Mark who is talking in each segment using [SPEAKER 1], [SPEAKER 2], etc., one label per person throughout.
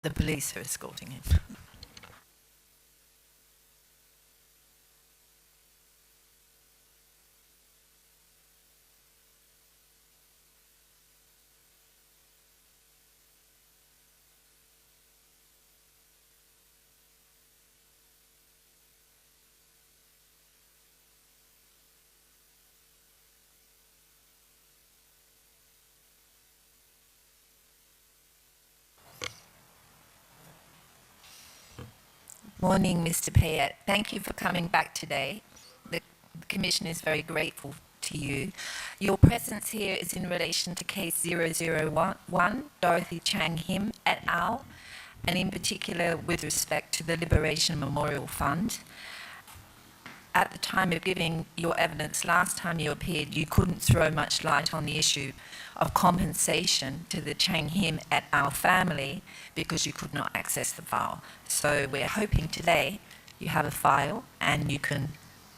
[SPEAKER 1] The police are escorting him. Morning, Mr. Payet. Thank you for coming back today. The Commission is very grateful to you. Your presence here is in relation to case 0011, Dorothy Chang Him et al., and in particular with respect to the Liberation Memorial Fund. At the time of giving your evidence last time you appeared, you couldn't throw much light on the issue of compensation to the Chang Him et al. Family because you could not access the file. So we're hoping today you have a file and you can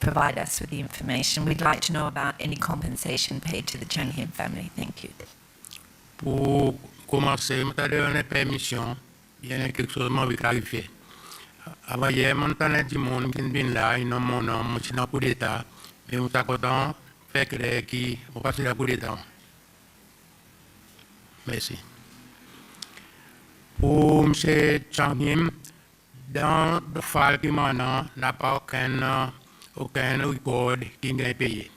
[SPEAKER 1] provide us with the information. We'd like to know about any compensation paid to the Chang Him family. Thank you.
[SPEAKER 2] Pour commencer, je vais donner permission. Il y a quelque chose que je veux clarifier. Avant hier, je suis dit que je là, ils ont mon nom, je suis dans le coup d'État, mais je suis content de faire clair qui vont passer le coup d'État. Merci. Pour M. Changhim, dans le file qui maintenant n'a pas aucun record qui est payé.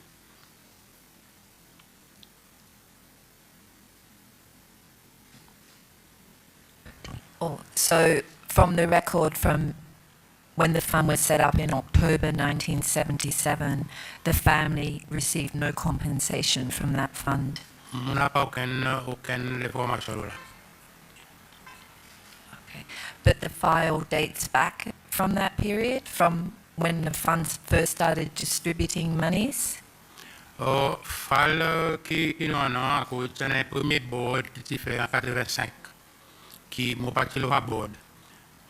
[SPEAKER 1] Oh, so from the record from when the fund was set up in October 1977, the family received no compensation from that fund.
[SPEAKER 2] On n'a pas aucune information là.
[SPEAKER 1] Okay. But the file dates back from that period, from when the funds first started distributing monies?
[SPEAKER 2] File qui nous a à cause d'un premier board qui s'est fait en 85, qui m'a parti le board.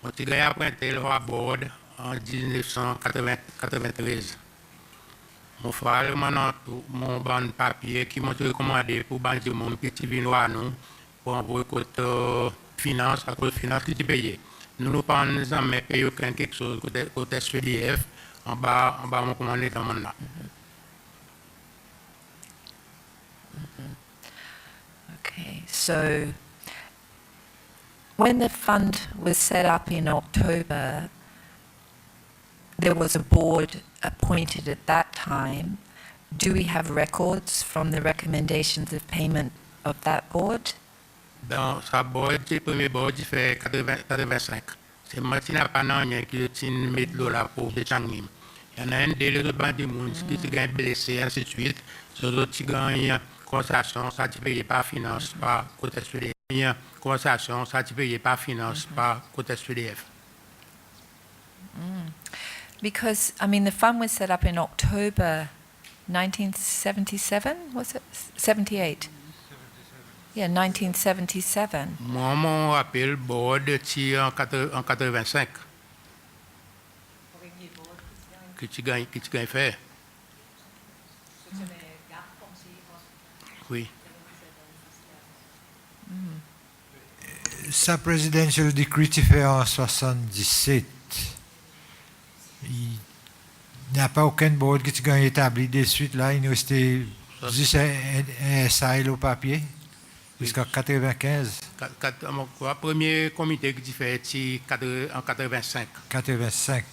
[SPEAKER 2] On s'est gagné après le board en 1993. Mon frère m'a mon ban papier qui m'a recommandé pour banque mon petit vino à nous pour envoyer côté finance à cause finance qui payé. Nous ne pas jamais payé aucun quelque chose côté SEDF en bas mon commandé dans mon là.
[SPEAKER 1] Okay, so when the fund was set up in October, there was a board appointed at that time. Do we have records from the recommendations of payment of that board?
[SPEAKER 2] Dans sa board, le premier board, il fait 85. C'est Martina Panagna qui met l'eau là pour les Changim. Il y en a un des autres bandits qui se gagne blessé, ainsi de suite. Les autres qui gagnent compensation, ça tu payes pas finance, pas côté SEDF. Compensation, ça tu payes pas finance, pas côté SEDF.
[SPEAKER 1] Because, I mean, the fund was set up in October 1977, was it? 78? Yeah, 1977.
[SPEAKER 2] Moi, mon rappel board en 85. Que tu gagnes fait. Oui.
[SPEAKER 3] Sa presidential decree qui fait en 77. Il n'y a pas aucun board qui a établi des suites là. Il nous restait juste un SAIL au papier jusqu'à 95.
[SPEAKER 2] Le premier comité qui fait en 85.
[SPEAKER 3] 85.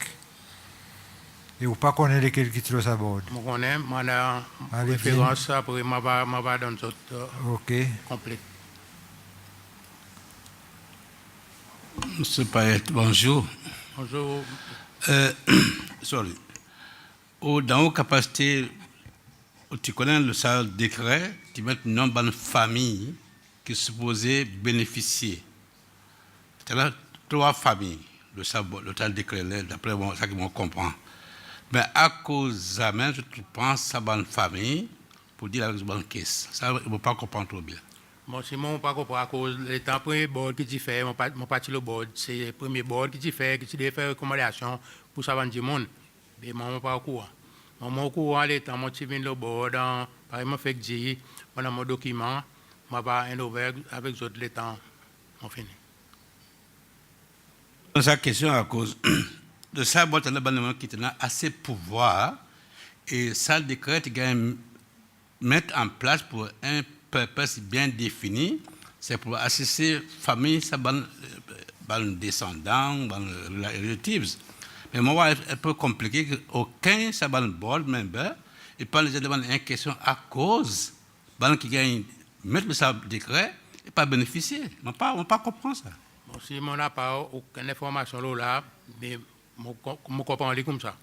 [SPEAKER 3] Et vous pas connaître lesquels qui trouvent sa board?
[SPEAKER 2] Je connais, je référence après, je vais dans d'autres complets.
[SPEAKER 4] Monsieur Payet, bonjour.
[SPEAKER 2] Bonjour.
[SPEAKER 4] Sorry. Dans vos capacités, tu connais le seul décret qui met un nombre de familles qui sont supposées bénéficier. C'est-à-dire 3 familles, le tel décret, d'après ça que je comprends. Mais à cause de ça, je pense à la bonne famille pour dire avec une bonne caisse. Ça, je ne peux pas comprendre trop bien.
[SPEAKER 2] Moi, si je ne pas comprendre à cause du premier board qui fait, mon parti le board, c'est le premier board qui fait, qui fait recommandation pour ça vendre du monde. Mais moi, je ne pas au courant. Moi, au courant, l'état, moi, je viens le board, par exemple, fait dire, dans mon document, je vais un over avec les autres l'état, on finit.
[SPEAKER 4] Sa question à cause de ça, bon, le gouvernement qui a assez de pouvoir et ça décret mettre en place pour un purpose bien défini, c'est pour assister famille, ça descendants, relatives. Mais moi, c'est un peu compliqué qu'aucun board member et pas les demander une question à cause qui gagne mettre ça décret et pas bénéficier. On ne pas comprendre ça.
[SPEAKER 2] Bon, si on n'a pas aucune information là, mais je comprends comme ça.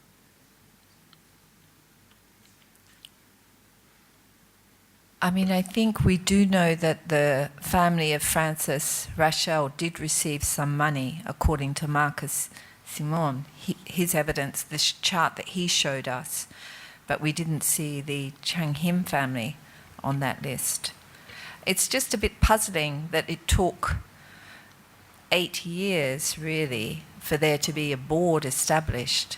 [SPEAKER 1] I mean, I think we do know that the family of Francis Rachel did receive some money, according to Marcus Simon, his evidence, the chart that he showed us, but we didn't see the Chang Him family on that list. It's just a bit puzzling that it took 8 years, really, for there to be a board established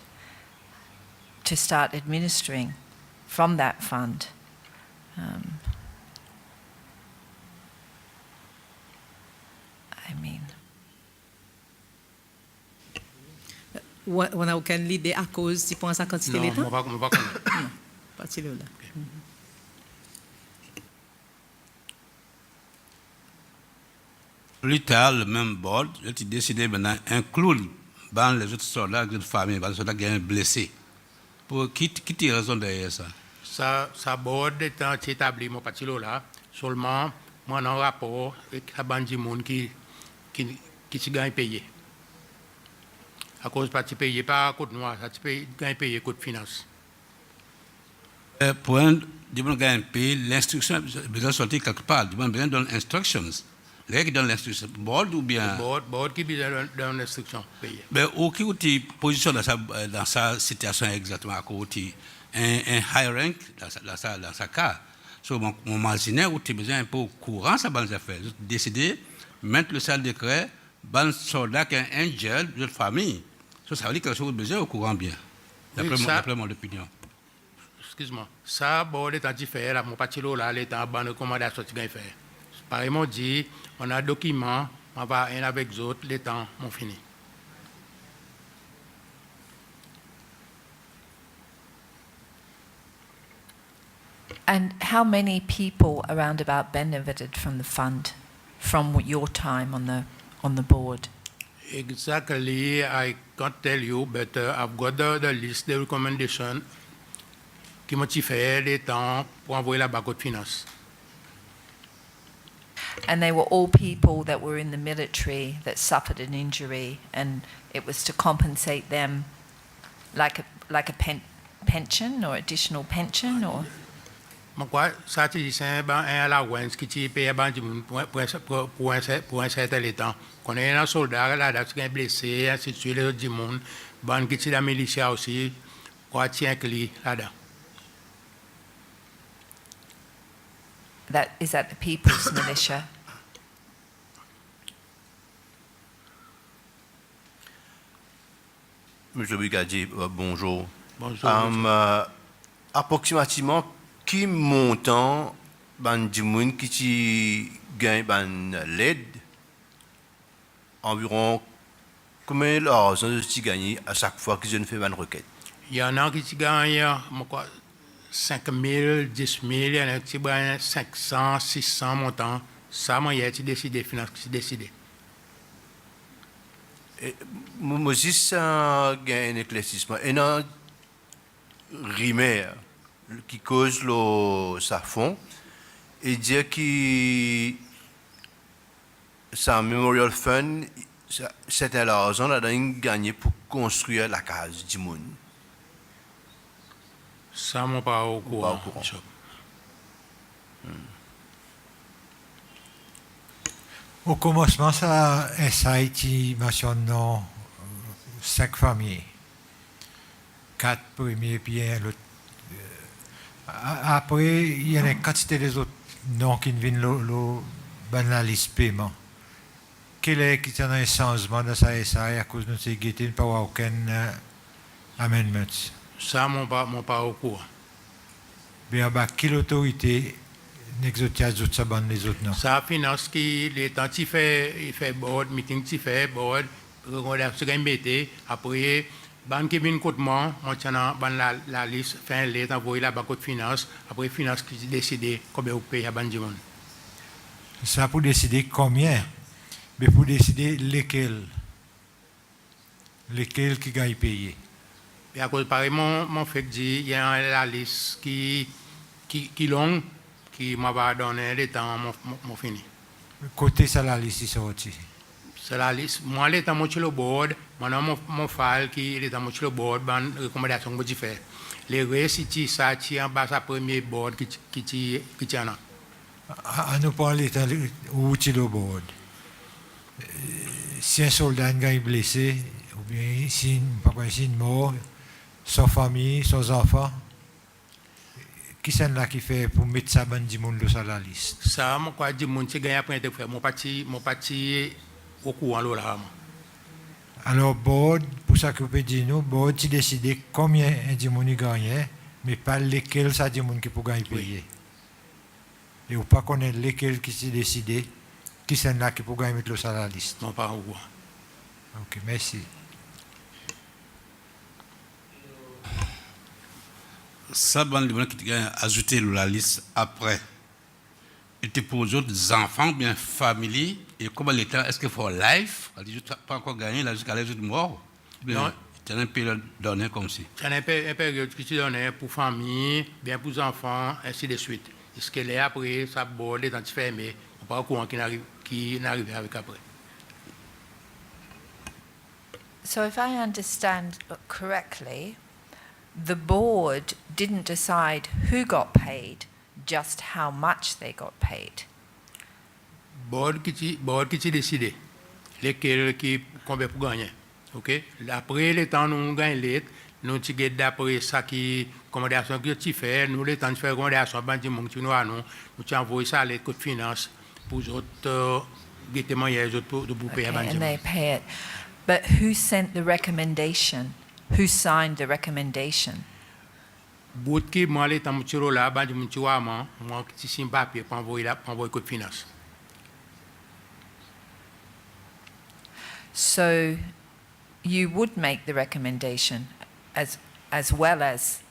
[SPEAKER 1] to start administering from that fund. I mean...
[SPEAKER 5] On n'a aucune idée à cause, tu penses à quantité de temps?
[SPEAKER 2] Non, je ne pas connaître.
[SPEAKER 5] Non, pas de là.
[SPEAKER 4] Plus tard, le même board, j'ai décidé maintenant d'inclure dans les autres soldats, les autres familles, les soldats qui sont blessés. Pour qui tire raison derrière ça?
[SPEAKER 2] Ça board étant établi, mon parti là, seulement, moi, en rapport avec la bande de monde qui se gagne payé. À cause de parti payé pas côté noir, ça gagne payé côté finance.
[SPEAKER 4] Pour un gagne payé, l'instruction besoin sortir quelque part, besoin donner instructions. Les qui donnent l'instruction, board ou bien?
[SPEAKER 2] Board qui besoin donner l'instruction payé.
[SPEAKER 4] Mais aucune position dans sa situation exactement, à côté un high rank dans sa cas. So, mon imaginaire où tu as besoin un peu au courant ça bonne affaire. Décider mettre le salle décret, ban soldat qui est un gel de famille. So, ça veut dire que chose besoin au courant bien. D'après mon opinion.
[SPEAKER 2] Excuse-moi. Ça board est en différent, mon parti là, l'état ban recommandation tu gagne faire. Pareillement dit, on a un document, on va un avec les autres, les temps ont fini.
[SPEAKER 1] And how many people around about benefited from the fund from your time on the board?
[SPEAKER 2] Exactly, I can't tell you, but I've got the list, the recommendation qui m'ont fait les temps pour envoyer la bas de finance.
[SPEAKER 1] And they were all people that were in the military that suffered an injury, and it was to compensate them like a pension or additional pension, or...
[SPEAKER 2] Pourquoi ça tu dis c'est un allowance qui tu paye pour un certain temps. Quand on est un soldat là, tu es blessé, ainsi de suite, les autres du monde, ban qui tu la militia aussi, quoi tu inclus là-dedans.
[SPEAKER 1] Is that the People's Militia?
[SPEAKER 6] Monsieur Brigadier, bonjour.
[SPEAKER 2] Bonjour.
[SPEAKER 6] Approximativement, qui montant ban du monde qui gagne l'aide environ combien d'argent tu gagnes à chaque fois que je ne fais une requête?
[SPEAKER 2] Il y en a qui gagnent 5 000, 10 000, il y en a qui gagnent 500, 600 montants. Ça, moi, il y a décidé, finance qui décidé.
[SPEAKER 6] Moi, juste un éclaircissement. Et un rimaire qui cause le fond et dire que sa Memorial Fund, c'était l'argent là gagné pour construire la case du monde.
[SPEAKER 2] Ça, moi, pas au courant.
[SPEAKER 3] Au commencement, ça SEYCHELLES mentionne 5 familles. 4 premiers, puis un l'autre. Après, il y a une quantité des autres noms qui viennent dans la liste paiement. Quel est qui a un changement dans ça SEYCHELLES à cause de ces guettines, pas aucun amendment?
[SPEAKER 2] Ça, moi, pas au courant.
[SPEAKER 3] Bien, quelle autorité n'exotique les autres noms?
[SPEAKER 2] Ça, finance qui, les temps, il fait board, meeting, il fait board, recommandation gagne mettez après ban qui vient cotement on tient ban la liste fin lettre envoyer là bas côté finance après finance qui décider combien vous payez à ban du monde.
[SPEAKER 3] Ça pour décider combien, mais pour décider lesquels qui gagnent payer.
[SPEAKER 2] Et à cause pareil mon fait dit il y a la liste qui longue qui m'a va donner le temps mon fini.
[SPEAKER 3] Côté ça la liste sorti.
[SPEAKER 2] C'est la liste moi le temps sur le board maintenant mon file qui le temps sur le board ban recommandation que je fais. Les restes ça en bas à premier board qui tient là.
[SPEAKER 3] À nous parler où tu le board. Si un soldat est blessé, ou bien si papa est mort, sans famille, sans enfants, qui c'est là qui fait pour mettre ça dans du monde sur la liste?
[SPEAKER 2] Ça, moi, quoi, du monde, c'est gagné après de faire. Mon parti au courant là.
[SPEAKER 3] Alors, board, pour ça que vous pouvez dire, nous, board, tu décides combien du monde gagne, mais pas lesquels ça du monde qui peut gagner payer. Et ou pas connaître lesquels qui s'est décidé, qui c'est là qui peut gagner mettre sur la liste.
[SPEAKER 2] Non, pas au courant.
[SPEAKER 3] Ok, merci.
[SPEAKER 4] Ça, bon, les gens qui ont ajouté la liste après, était pour les autres enfants, bien famille, et comment l'État, est-ce qu'il faut life, pas encore gagné, là, jusqu'à l'âge de mort?
[SPEAKER 2] Non.
[SPEAKER 4] C'est un période donné comme si.
[SPEAKER 2] C'est une période qui se donne pour famille, bien pour enfants, ainsi de suite. Est-ce que là, après, ça borde, dans fermé, on pas au courant qui n'arrive avec après.
[SPEAKER 1] So if I understand correctly, the board didn't decide who got paid, just how much they got paid.
[SPEAKER 2] Board qui décide, lesquels qui combien pour gagner. OK? Après le temps nous gagne l'aide, nous tu d'après ça qui commandation que tu fais, nous le temps de faire commandation ban du monde qui nous tu envoies ça à l'aide de finance pour autres guettement les autres pour payer ban
[SPEAKER 1] And
[SPEAKER 2] du
[SPEAKER 1] they
[SPEAKER 2] monde.
[SPEAKER 1] pay it. But who sent the recommendation? Who signed the recommendation?
[SPEAKER 2] Bout qui moi le temps tu là ban du monde tu moi qui signe papier pour envoyer là pour envoyer code finance.
[SPEAKER 1] So you would make the recommendation as well as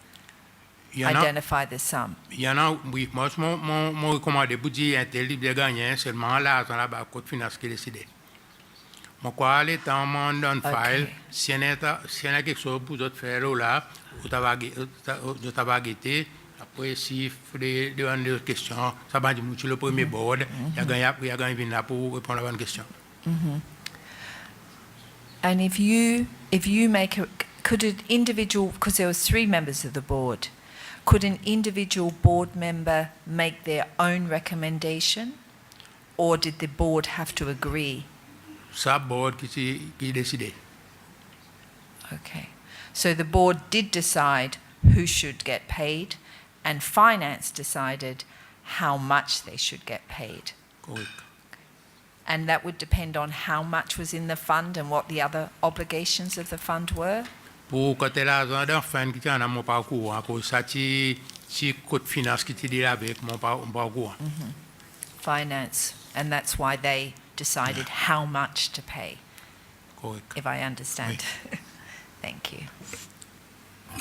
[SPEAKER 2] Il y en a
[SPEAKER 1] identify the sum.
[SPEAKER 2] Il y en a, oui, moi, mon recommandé pour dire un tel libre de gagner, seulement l'argent là-bas, code finance qui décide. Moi, quoi, les temps, mon donne file, si on a quelque chose pour d'autres faire là, vous t'avez guetté, après, si vous voulez demander des questions, ça va dire, sur le premier board, il y a gagné là pour répondre à la bonne question.
[SPEAKER 1] And if you make could an individual, because there was 3 members of the board, could an individual board member make their own recommendation, or did the board have to agree?
[SPEAKER 2] Ça, board qui décide.
[SPEAKER 1] Okay. So the board did decide who should get paid, and finance decided how much they should get paid.
[SPEAKER 2] Correct.
[SPEAKER 1] And that would depend on how much was in the fund and what the other obligations of the fund were?
[SPEAKER 2] Pour côté l'argent d'enfant qui tient à mon parcours, à cause ça, si code finance qui dit avec mon parcours.
[SPEAKER 1] Finance. And that's why they decided how much to pay,
[SPEAKER 2] Correct.
[SPEAKER 1] if I understand. Thank you.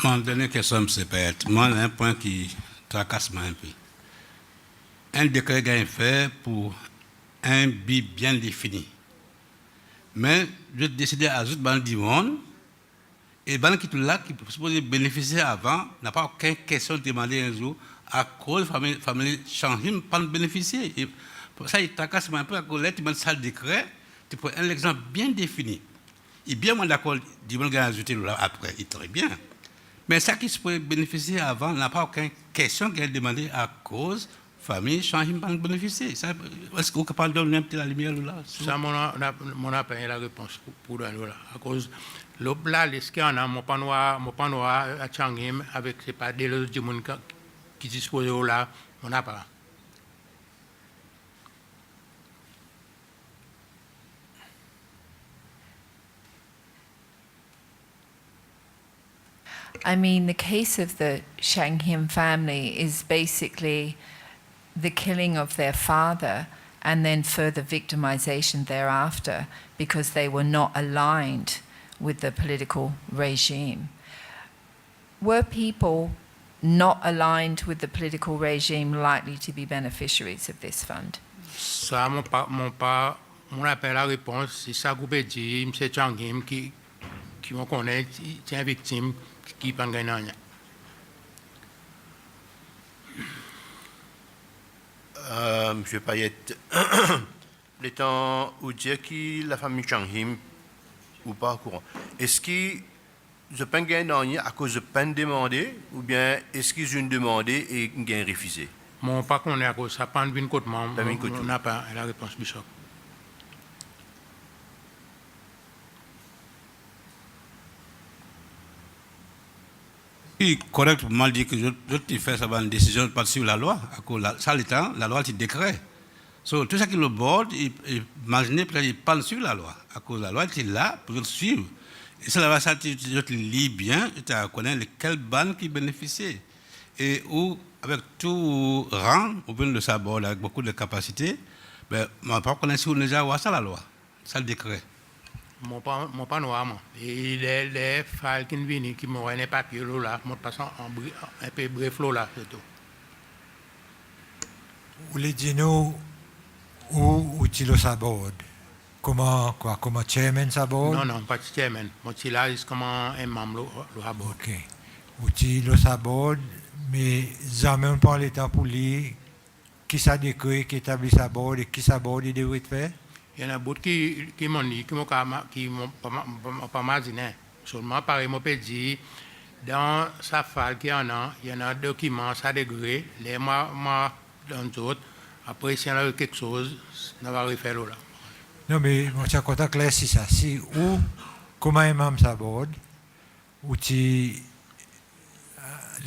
[SPEAKER 4] Mon dernière question, c'est Payet. Moi, un point qui tracasse un peu. Un décret est fait pour un but bien défini. Mais je décidé à ajouter dans le monde, et les qui sont là, qui sont supposés bénéficier avant, n'a pas aucune question de demander un jour, à cause de la famille change, pas de bénéficier. Et pour ça, il tracasse un peu à cause de la salle décret, tu prends un exemple bien défini. Et bien, moi, d'accord, du monde qui a ajouté là après, il est très bien. Mais ça qui se peut bénéficier avant n'a pas aucune question qui est demandée à cause famille change pas de bénéficier. Est-ce que vous pouvez donner un petit la lumière là?
[SPEAKER 2] Ça, mon appel la réponse pour là. À cause là, les scans, mon panois à Changim, avec c'est pas des autres du monde qui disposent là, on n'a pas.
[SPEAKER 1] I mean, the case of the Shanghim family is basically the killing of their father and then further victimization thereafter because they were not aligned with the political regime. Were people not aligned with the political regime likely to be beneficiaries of this fund?
[SPEAKER 2] Ça, mon appel à réponse, c'est ça que vous pouvez dire, M. Changim, qui on connaît, c'est une victime qui peut gagner.
[SPEAKER 6] Monsieur Payet, l'étant où dire que la famille Changhim ou pas au courant, est-ce que je peux gagner à cause de peine demandée ou bien est-ce qu'ils ont demandé et gain refusé?
[SPEAKER 2] Mon pas qu'on est à cause, ça prend une côte, on n'a pas la réponse, Bishop.
[SPEAKER 4] C'est correct pour mal dire que je fais ça une décision de pas suivre la loi. Ça, la loi, c'est décret. So, tout ça qui le borde, imaginez peut-être qu'il pas suivre la loi. À cause de la loi, il est là pour le suivre. Et c'est la loi, ça, tu lis bien, tu connais quelle banque qui bénéficie. Et où, avec tout rang, au bout de sa bord, avec beaucoup de capacité, ben, on ne pas connaître si on déjà voit ça la loi. Ça le décret.
[SPEAKER 2] Mon pas noir, moi. Et les files qui viennent, qui m'ont un papier là, mon passant un peu bref là, c'est tout.
[SPEAKER 3] Vous voulez dire nous où tu le sabord? Comment chairman sabord?
[SPEAKER 2] Non, pas chairman. Moi, je suis là, c'est comme un membre le sabord.
[SPEAKER 3] Ok. Où tu le sabord, mais jamais on parle de temps pour lui, qui ça décrit, qui établit sabord et qui sabord il devrait faire?
[SPEAKER 2] Il y en a beaucoup qui m'ont dit, qui m'ont pas imaginé. Seulement, pareil, moi, peux dire, dans sa file qu'il y en a un document, ça degré, les moi, dans d'autres, après, s'il y en a quelque chose, on va refaire là.
[SPEAKER 3] Non, mais moi, je suis content clair, c'est ça. Si, ou, comment imam sabord, où tu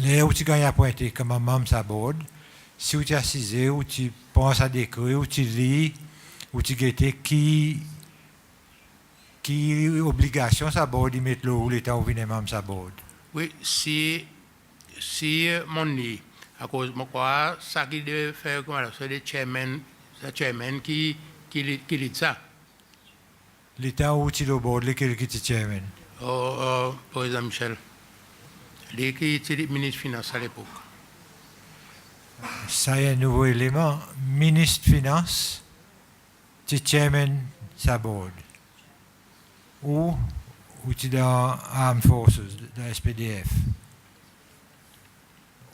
[SPEAKER 3] gagnes à pointer comme imam sabord, si tu assisé, où tu penses à décrire, où tu lis, où tu guettes qui obligation ça bord de mettre le l'état où vient même ça bord.
[SPEAKER 2] Oui, si mon lit, à cause moi quoi, ça qui devait faire comment c'est le chairman qui lit ça.
[SPEAKER 3] L'état où tu le bord, lequel qui tu chairman.
[SPEAKER 2] Par exemple Michel, lui qui était ministre des Finances à l'époque.
[SPEAKER 3] Ça y est un nouveau élément, ministre des Finances. Tu chairman sa board ou tu dans Armed Forces, dans SPDF,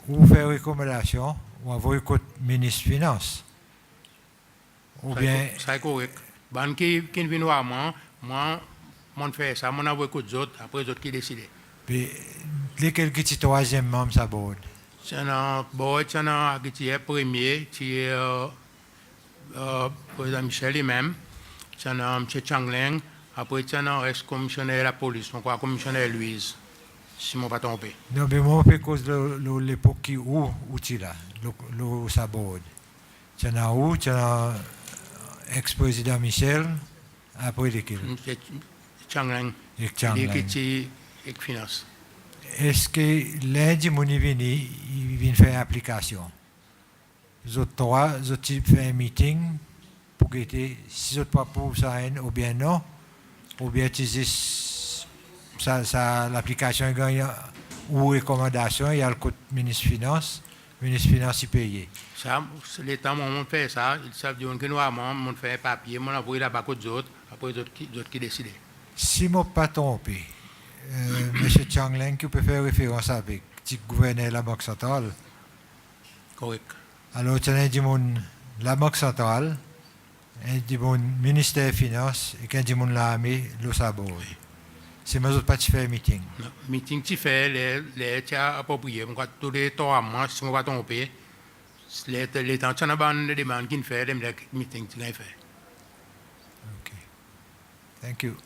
[SPEAKER 3] ou faire recommandation ou envoyer au ministre des Finances. Ou bien.
[SPEAKER 2] C'est correct. Ban qui vient voir moi, fais ça, mon envoie aux autres, après les autres qui décident.
[SPEAKER 3] Mais lequel qui est troisième membre sa board?
[SPEAKER 2] C'est un board, c'est un qui est premier, qui est. Par exemple, Michel lui-même, c'est un M. Changleng, après c'est un ex-commissionnaire de la police, donc commissionnaire Louise, si je ne me pas trompé.
[SPEAKER 3] Non, mais moi, à cause de l'époque où tu es là, le sabord. Tu es là où, tu es ex-président Michel, après lesquels?
[SPEAKER 2] M. Changleng, qui est finance.
[SPEAKER 3] Est-ce que lundi, il vient faire application? Les autres trois, les autres fait un meeting pour guetter si les autres pas pour ça ou bien non, ou bien tu dis ça l'application gagne ou recommandation, il y a le code ministre Finance il paye.
[SPEAKER 2] Ça, l'État m'a fait ça, ils savent dire que nous avons fait un papier, on a envoyé là-bas aux autres, après les autres qui décident.
[SPEAKER 3] Si je ne me pas trompé, M. Changleng qui peut faire référence avec le gouverneur de la Banque centrale.
[SPEAKER 2] Correct.
[SPEAKER 3] Alors, tu as dit la Banque centrale, du ministère des Finances et quand du l'armée, le sabot. C'est moi qui pas faire meeting.
[SPEAKER 2] Meeting tu fais les tiers appropriés, tous les 3 mois, si on va tomber, les temps tu as des demandes qui fait les meetings tu les fais.
[SPEAKER 3] OK. Thank you.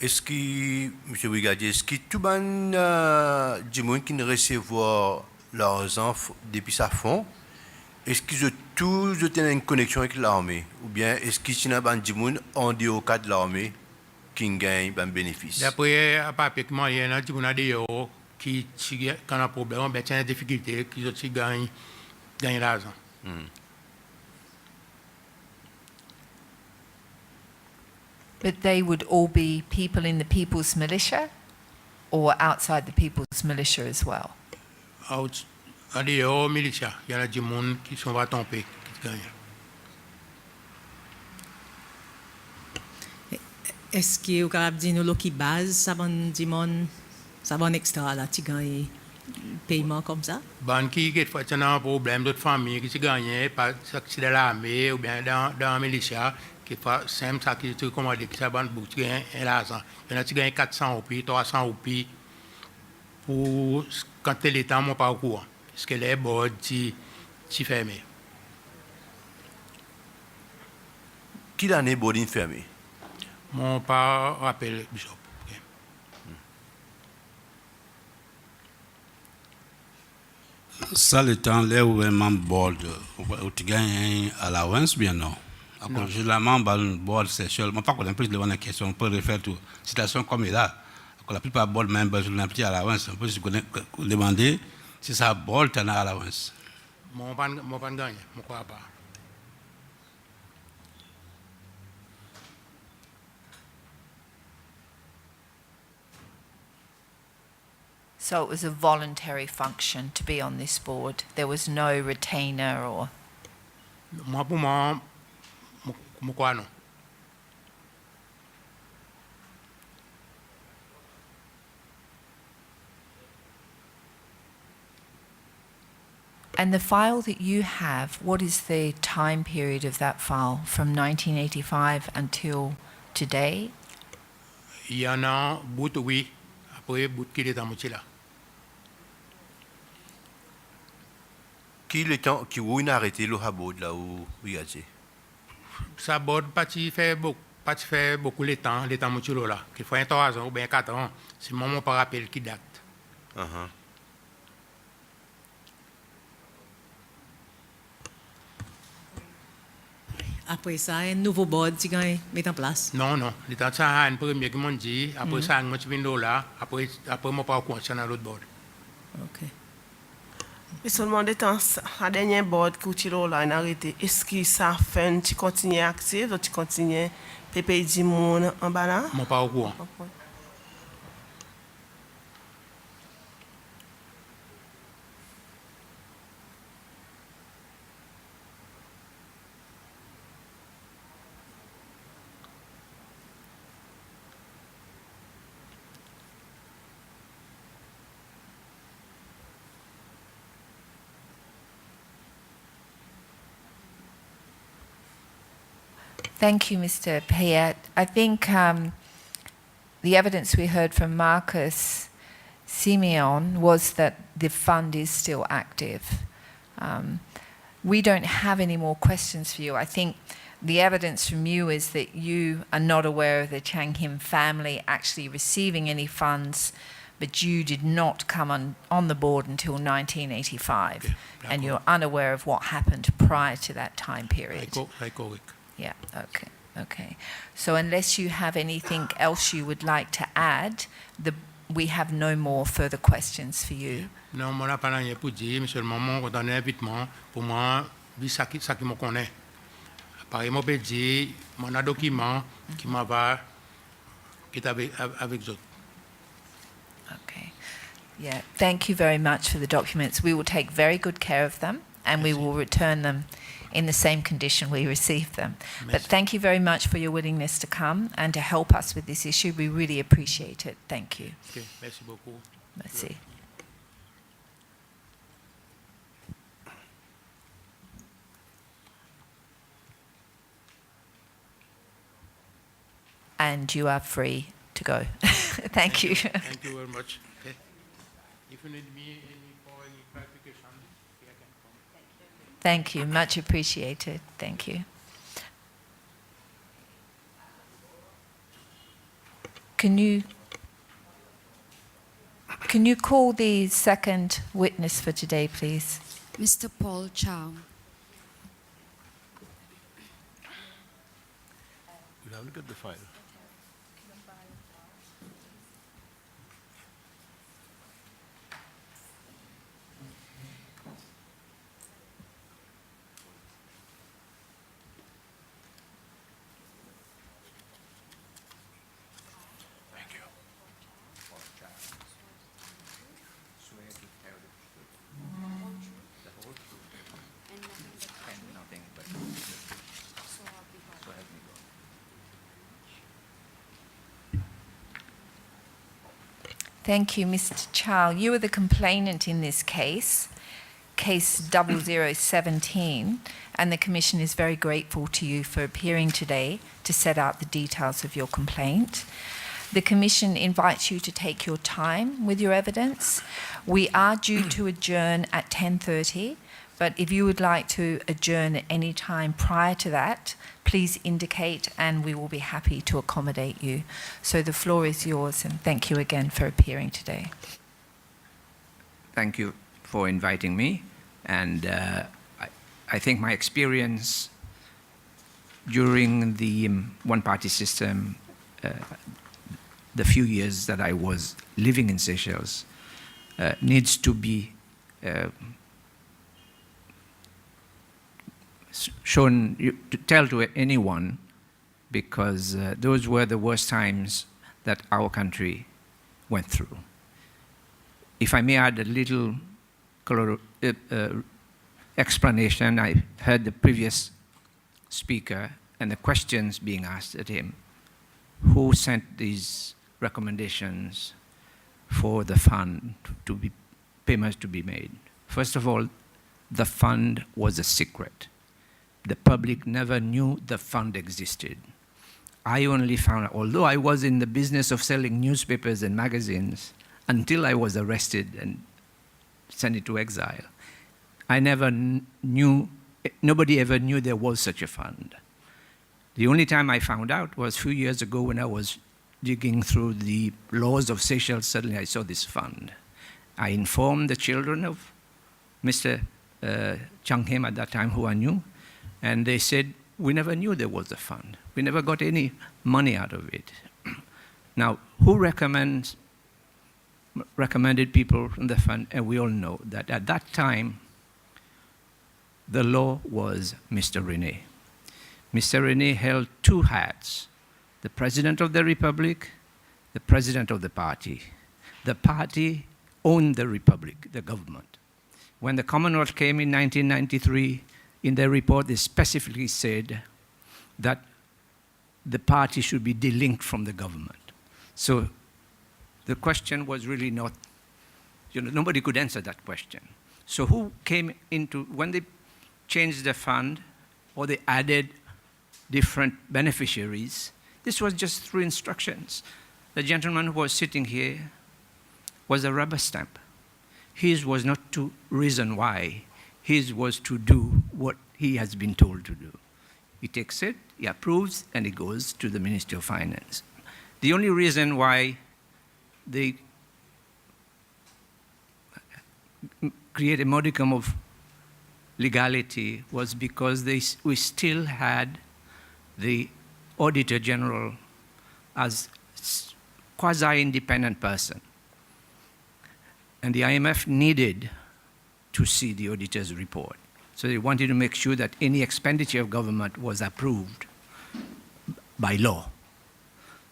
[SPEAKER 6] Est-ce que, M. Brigadier, est-ce que tout le monde qui ne recevoir l'argent depuis sa fond, est-ce qu'ils ont tous une connexion avec l'armée? Ou bien est-ce qu'il y a des gens en dehors de l'armée qui gagnent un bénéfice?
[SPEAKER 2] D'après un papier que moi, il y a des gens qui quand on a un problème, ben, tiens, difficulté, qui aussi gagnent l'argent.
[SPEAKER 1] But they would all be people in the People's Militia or outside the People's Militia as well?
[SPEAKER 2] En dehors, militia, il y en a du monde qui sont pas tombés, qui gagnent.
[SPEAKER 5] Est-ce que vous capable de dire nous qui base ça va du monde ça va extra là tu gagnes paiement comme ça?
[SPEAKER 2] Ban qui quelquefois tu as un problème d'autres familles qui gagnent par c'est dans l'armée ou bien dans la militia qui fait simple ça qui te commande qui ça ban beaucoup tu gagnes l'argent. Il y en a qui gagnent 400 roupies, 300 roupies pour quand tu es l'état mon pas au courant parce que les bords tu fermé.
[SPEAKER 6] Qui l'année boarding fermé?
[SPEAKER 2] Mon pas rappelle Bishop.
[SPEAKER 4] Ça, le temps, là où un membre board, où tu gagnes un allowance, bien non. Je la membre board Seychelles, mais pas qu'on a plus de la question, on peut refaire tout. Situation comme il a. La plupart board members, on a un petit allowance. On peut se demander si ça board, tu as un allowance.
[SPEAKER 2] Mon pas gagné, mon crois pas.
[SPEAKER 1] So it was a voluntary function to be on this board. There was no retainer or...
[SPEAKER 2] Moi pour moi, mon crois non.
[SPEAKER 1] And the file that you have, what is the time period of that file from 1985 until today?
[SPEAKER 2] Il y en a bout oui, après bout qui est en moitié là.
[SPEAKER 6] Qui le temps qui vous arrêté le habod là où vous y allez?
[SPEAKER 2] Ça borde pas fait beaucoup le temps moitié là. Qu'il faut un 3 ans ou bien 4 ans. C'est mon pas rappel qui date.
[SPEAKER 5] Après ça, un nouveau board tu gagnes mettre en place.
[SPEAKER 2] Non, non. Le temps ça a un premier qui m'ont dit, après ça, moi, je viens là, après, moi, pas au courant, c'est dans l'autre bord.
[SPEAKER 5] OK.
[SPEAKER 7] Mais seulement de temps, la dernière board que tu as arrêté, est-ce que ça fait tu continues actif ou tu continues à payer du monde en bas là?
[SPEAKER 2] Moi, pas au courant.
[SPEAKER 1] Thank you, Mr. Payet. I think the evidence we heard from Marcus Simeon was that the fund is still active. We don't have any more questions for you. I think the evidence from you is that you are not aware of the Chang Him family actually receiving any funds, but you did not come on the board until 1985,
[SPEAKER 2] Okay,
[SPEAKER 1] and you're unaware of what happened prior to that time period.
[SPEAKER 2] Correct.
[SPEAKER 1] Yeah, okay. So unless you have anything else you would like to add, we have no more further questions for you.
[SPEAKER 2] Non, moi, je n'ai pas rien pour dire, mais seulement, moi, quand on a un invitement, pour moi, ça qui me connaît. Par exemple, je peux dire, mon un document qui m'a va, qui est avec d'autres.
[SPEAKER 1] Okay. Yeah, thank you very much for the documents. We will take very good care of them, and we will return them in the same condition we received them. But thank you very much for your willingness to come and to help us with this issue. We really appreciate it. Thank you.
[SPEAKER 2] Okay, merci beaucoup.
[SPEAKER 1] Merci. And you are free to go. Thank you.
[SPEAKER 2] Thank you very much. Okay. If you need me for any clarification, I can come.
[SPEAKER 1] Thank you. Much appreciated. Thank you. Can you call the second witness for today, please?
[SPEAKER 8] Mr. Paul Chow.
[SPEAKER 6] We'll have a look at the file.
[SPEAKER 1] Thank you, Mr. Chow. You are the complainant in this case, case 0017, and the Commission is very grateful to you for appearing today to set out the details of your complaint. The Commission invites you to take your time with your evidence. We are due to adjourn at 10:30, but if you would like to adjourn at any time prior to that, please indicate and we will be happy to accommodate you. So the floor is yours, and thank you again for appearing today.
[SPEAKER 9] Thank you for inviting me. And I think my experience during the one-party system, the few years that I was living in Seychelles, needs to be shown, to tell to anyone, because those were the worst times that our country went through. If I may add a little explanation, I heard the previous speaker and the questions being asked at him. Who sent these recommendations for the fund to be, payments to be made? First of all, the fund was a secret. The public never knew the fund existed. I only found out, although I was in the business of selling newspapers and magazines until I was arrested and sent into exile, I never knew, nobody ever knew there was such a fund. The only time I found out was a few years ago when I was digging through the laws of Seychelles. Suddenly I saw this fund. I informed the children of Mr. Chung Him at that time, who I knew, and they said, we never knew there was a fund. We never got any money out of it. Now, who recommended people from the fund? And we all know that at that time, the law was Mr. Rene. Mr. Rene held two hats: the President of the Republic, the President of the party. The party owned the Republic, the government. When the Commonwealth came in 1993, in their report, they specifically said that the party should be delinked from the government. So the question was really not, nobody could answer that question. So who came into, when they changed the fund or they added different beneficiaries, this was just through instructions. The gentleman who was sitting here was a rubber stamp. His was not to reason why. His was to do what he has been told to do. He takes it, he approves, and it goes to the Ministry of Finance. The only reason why they create a modicum of legality was because we still had the Auditor General as quasi-independent person. And the IMF needed to see the auditor's report. So they wanted to make sure that any expenditure of government was approved by law.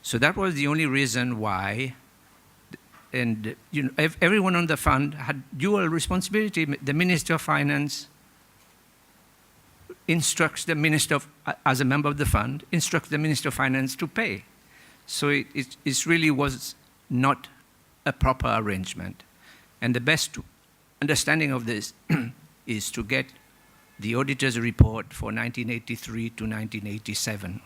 [SPEAKER 9] So that was the only reason why, and everyone on the fund had dual responsibility. The Minister of Finance instructs the Minister of, as a member of the fund, instructs the Minister of Finance to pay. So it really was not a proper arrangement. And the best understanding of this is to get the auditor's report for 1983 to 1987.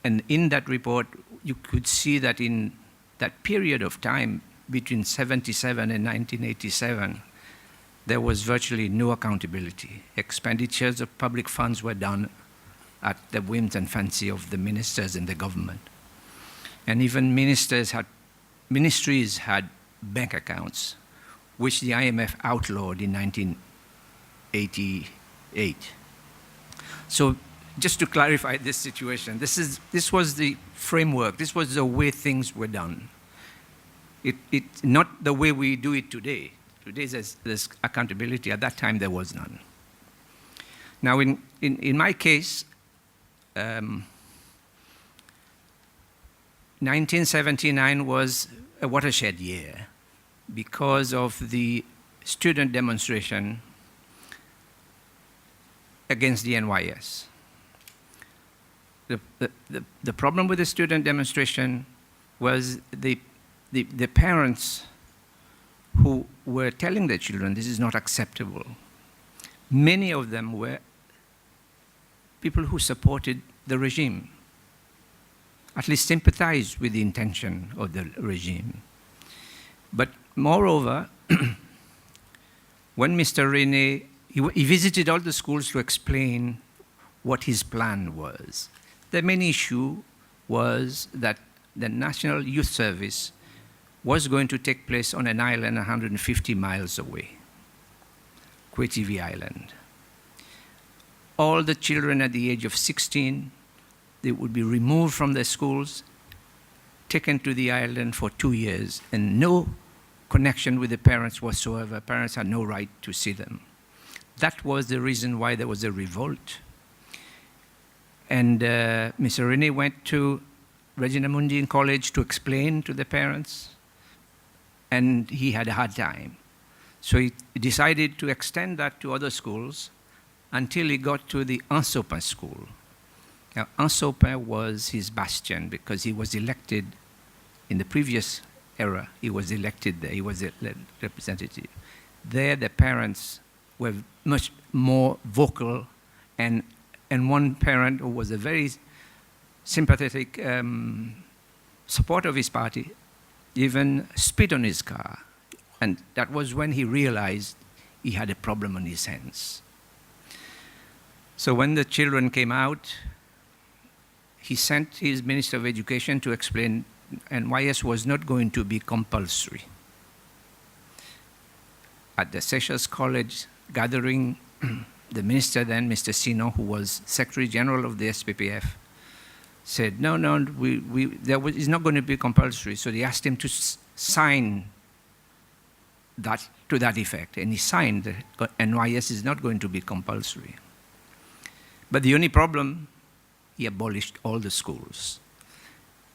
[SPEAKER 9] And in that report, you could see that in that period of time between 77 and 1987, there was virtually no accountability. Expenditures of public funds were done at the whims and fancy of the ministers in the government. And even ministries had bank accounts, which the IMF outlawed in 1988. So just to clarify this situation, this was the framework, this was the way things were done. It's not the way we do it today. Today there's accountability. At that time, there was none. Now, in my case, 1979 was a watershed year because of the student demonstration against the NYS. The problem with the student demonstration was the parents who were telling their children this is not acceptable. Many of them were people who supported the regime, at least sympathized with the intention of the regime. But moreover, when Mr. Rene, he visited all the schools to explain what his plan was. The main issue was that the National Youth Service was going to take place on an island 150 miles away, Kwetivi Island. All the children at the age of 16, they would be removed from their schools, taken to the island for 2 years, and no connection with the parents whatsoever. Parents had no right to see them. That was the reason why there was a revolt. And Mr. Rene went to Regina Mundi College to explain to the parents, and he had a hard time. So he decided to extend that to other schools until he got to the Ansopin school. Now, Ansopin was his bastion because he was elected in the previous era. He was elected there. He was a representative. There, the parents were much more vocal, and one parent who was a very sympathetic supporter of his party even spit on his car. And that was when he realized he had a problem on his hands. So when the children came out, he sent his Minister of Education to explain NYS was not going to be compulsory. At the Seychelles College gathering, the minister then, Mr. Sino, who was Secretary General of the SPPF, said, no, it's not going to be compulsory. So they asked him to sign that to that effect. And he signed that NYS is not going to be compulsory. But the only problem, he abolished all the schools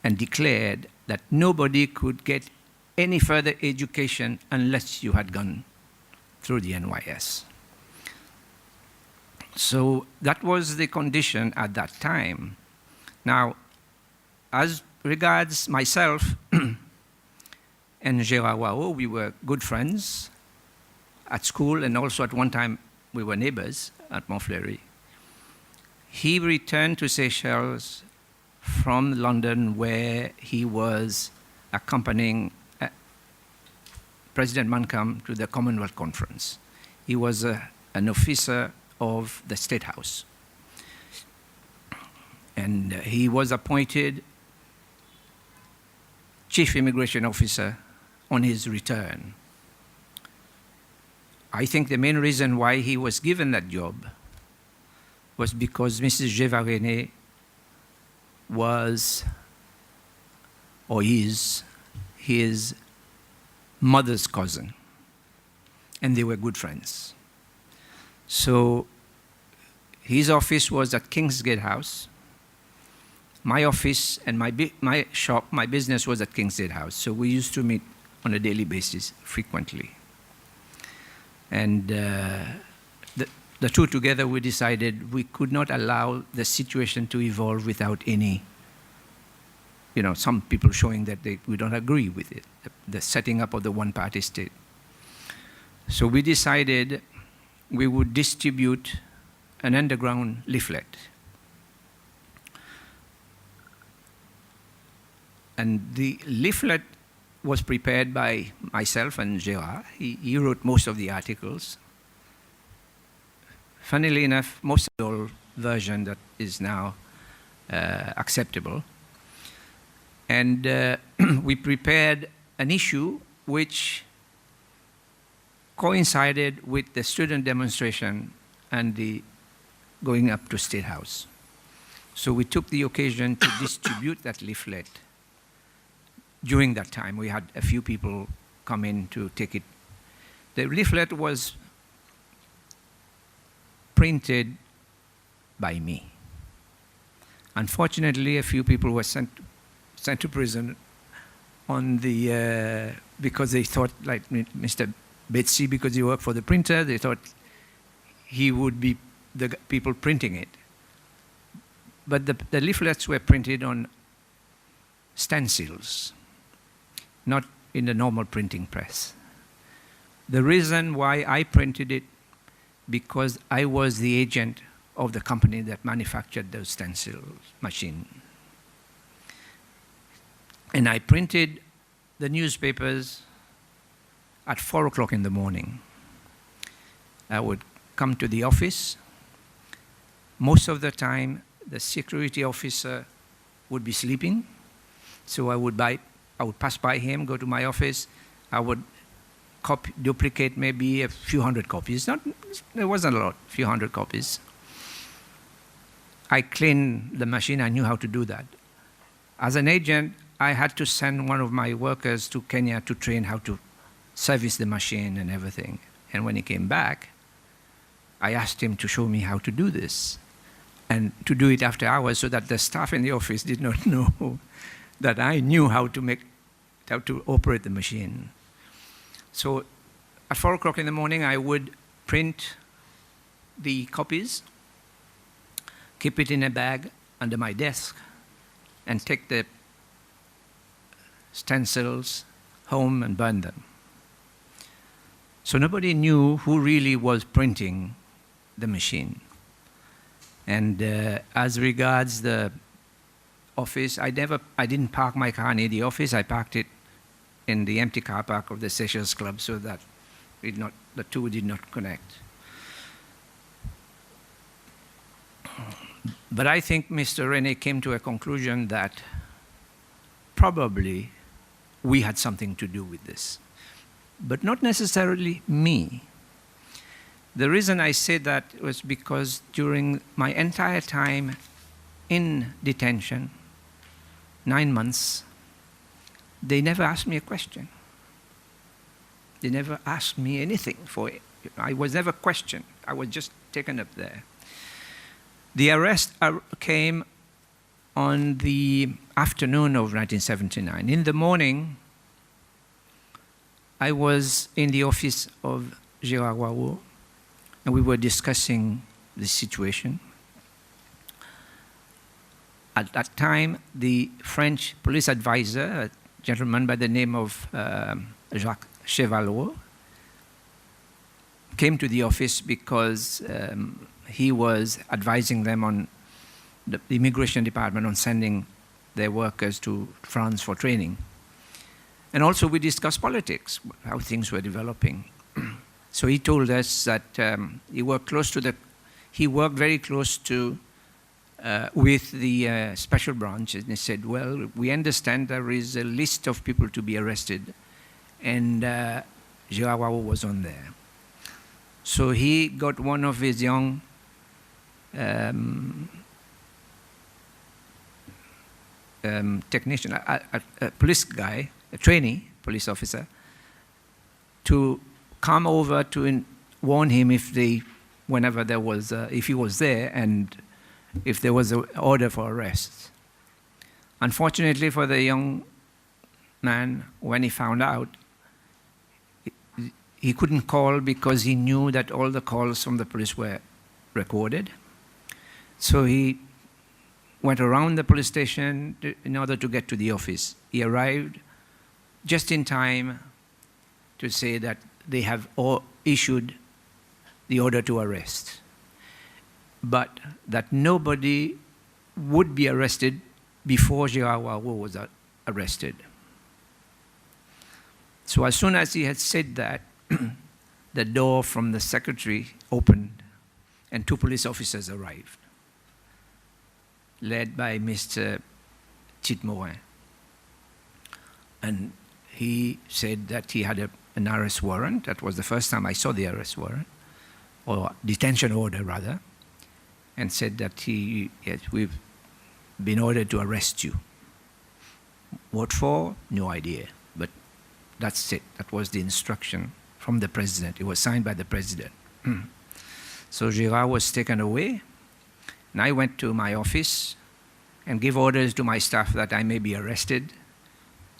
[SPEAKER 9] and declared that nobody could get any further education unless you had gone through the NYS. So that was the condition at that time. Now, as regards myself and Gérard Wao, we were good friends at school, and also at one time we were neighbors at Montfleury. He returned to Seychelles from London, where he was accompanying President Mancam to the Commonwealth Conference. He was an officer of the State House. And he was appointed Chief Immigration Officer on his return. I think the main reason why he was given that job was because Mrs. Gévarene was, or is, his mother's cousin, and they were good friends. So his office was at Kingsgate House. My office and my shop, my business was at Kingsgate House. So we used to meet on a daily basis frequently. And the two together, we decided we could not allow the situation to evolve without any, some people showing that we don't agree with it, the setting up of the one-party state. So we decided we would distribute an underground leaflet. And the leaflet was prepared by myself and Gérard. He wrote most of the articles. Funnily enough, most of the old version that is now acceptable. And we prepared an issue which coincided with the student demonstration and the going up to State House. So we took the occasion to distribute that leaflet. During that time, we had a few people come in to take it. The leaflet was printed by me. Unfortunately, a few people were sent to prison on the because they thought, like Mr. Betsy, because he worked for the printer, they thought he would be the people printing it. But the leaflets were printed on stencils. not in the normal printing press. The reason why I printed it, because I was the agent of the company that manufactured those stencil machine. And I printed the newspapers at 4 o'clock in the morning. I would come to the office. Most of the time, the security officer would be sleeping. So I would pass by him, go to my office. I would duplicate maybe a few hundred copies. There wasn't a lot, a few hundred copies. I cleaned the machine. I knew how to do that. As an agent, I had to send one of my workers to Kenya to train how to service the machine and everything. And when he came back, I asked him to show me how to do this and to do it after hours so that the staff in the office did not know that I knew how to operate the machine. So at 4 o'clock in the morning, I would print the copies, keep it in a bag under my desk, and take the stencils home and burn them. So nobody knew who really was printing the machine. And as regards the office, I didn't park my car near the office. I parked it in the empty car park of the Seychelles Club so that the two did not connect. But I think Mr. Rene came to a conclusion that probably we had something to do with this, but not necessarily me. The reason I say that was because during my entire time in detention, 9 months, they never asked me a question. They never asked me anything for it. I was never questioned. I was just taken up there. The arrest came on the afternoon of 1979. In the morning, I was in the office of Gérard Wao, and we were discussing the situation. At that time, the French police advisor, a gentleman by the name of Jacques Chevalot, came to the office because he was advising them on the immigration department on sending their workers to France for training. And also we discussed politics, how things were developing. So he told us that he worked very close to with the special branch, and he said, well, we understand there is a list of people to be arrested, and Gérard Wao was on there. So he got one of his young technician, a police guy, a trainee police officer, to come over to warn him if he was there and if there was an order for arrest. Unfortunately for the young man, when he found out, he couldn't call because he knew that all the calls from the police were recorded. So he went around the police station in order to get to the office. He arrived just in time to say that they have issued the order to arrest, but that nobody would be arrested before Gérard Wao was arrested. So as soon as he had said that, the door from the secretary opened and 2 police officers arrived, led by Mr. Tite Morin. And he said that he had an arrest warrant. That was the first time I saw the arrest warrant, or detention order rather, and said that yes, we've been ordered to arrest you. What for? No idea, but that's it. That was the instruction from the president. It was signed by the president. So Gérard was taken away, and I went to my office and gave orders to my staff that I may be arrested,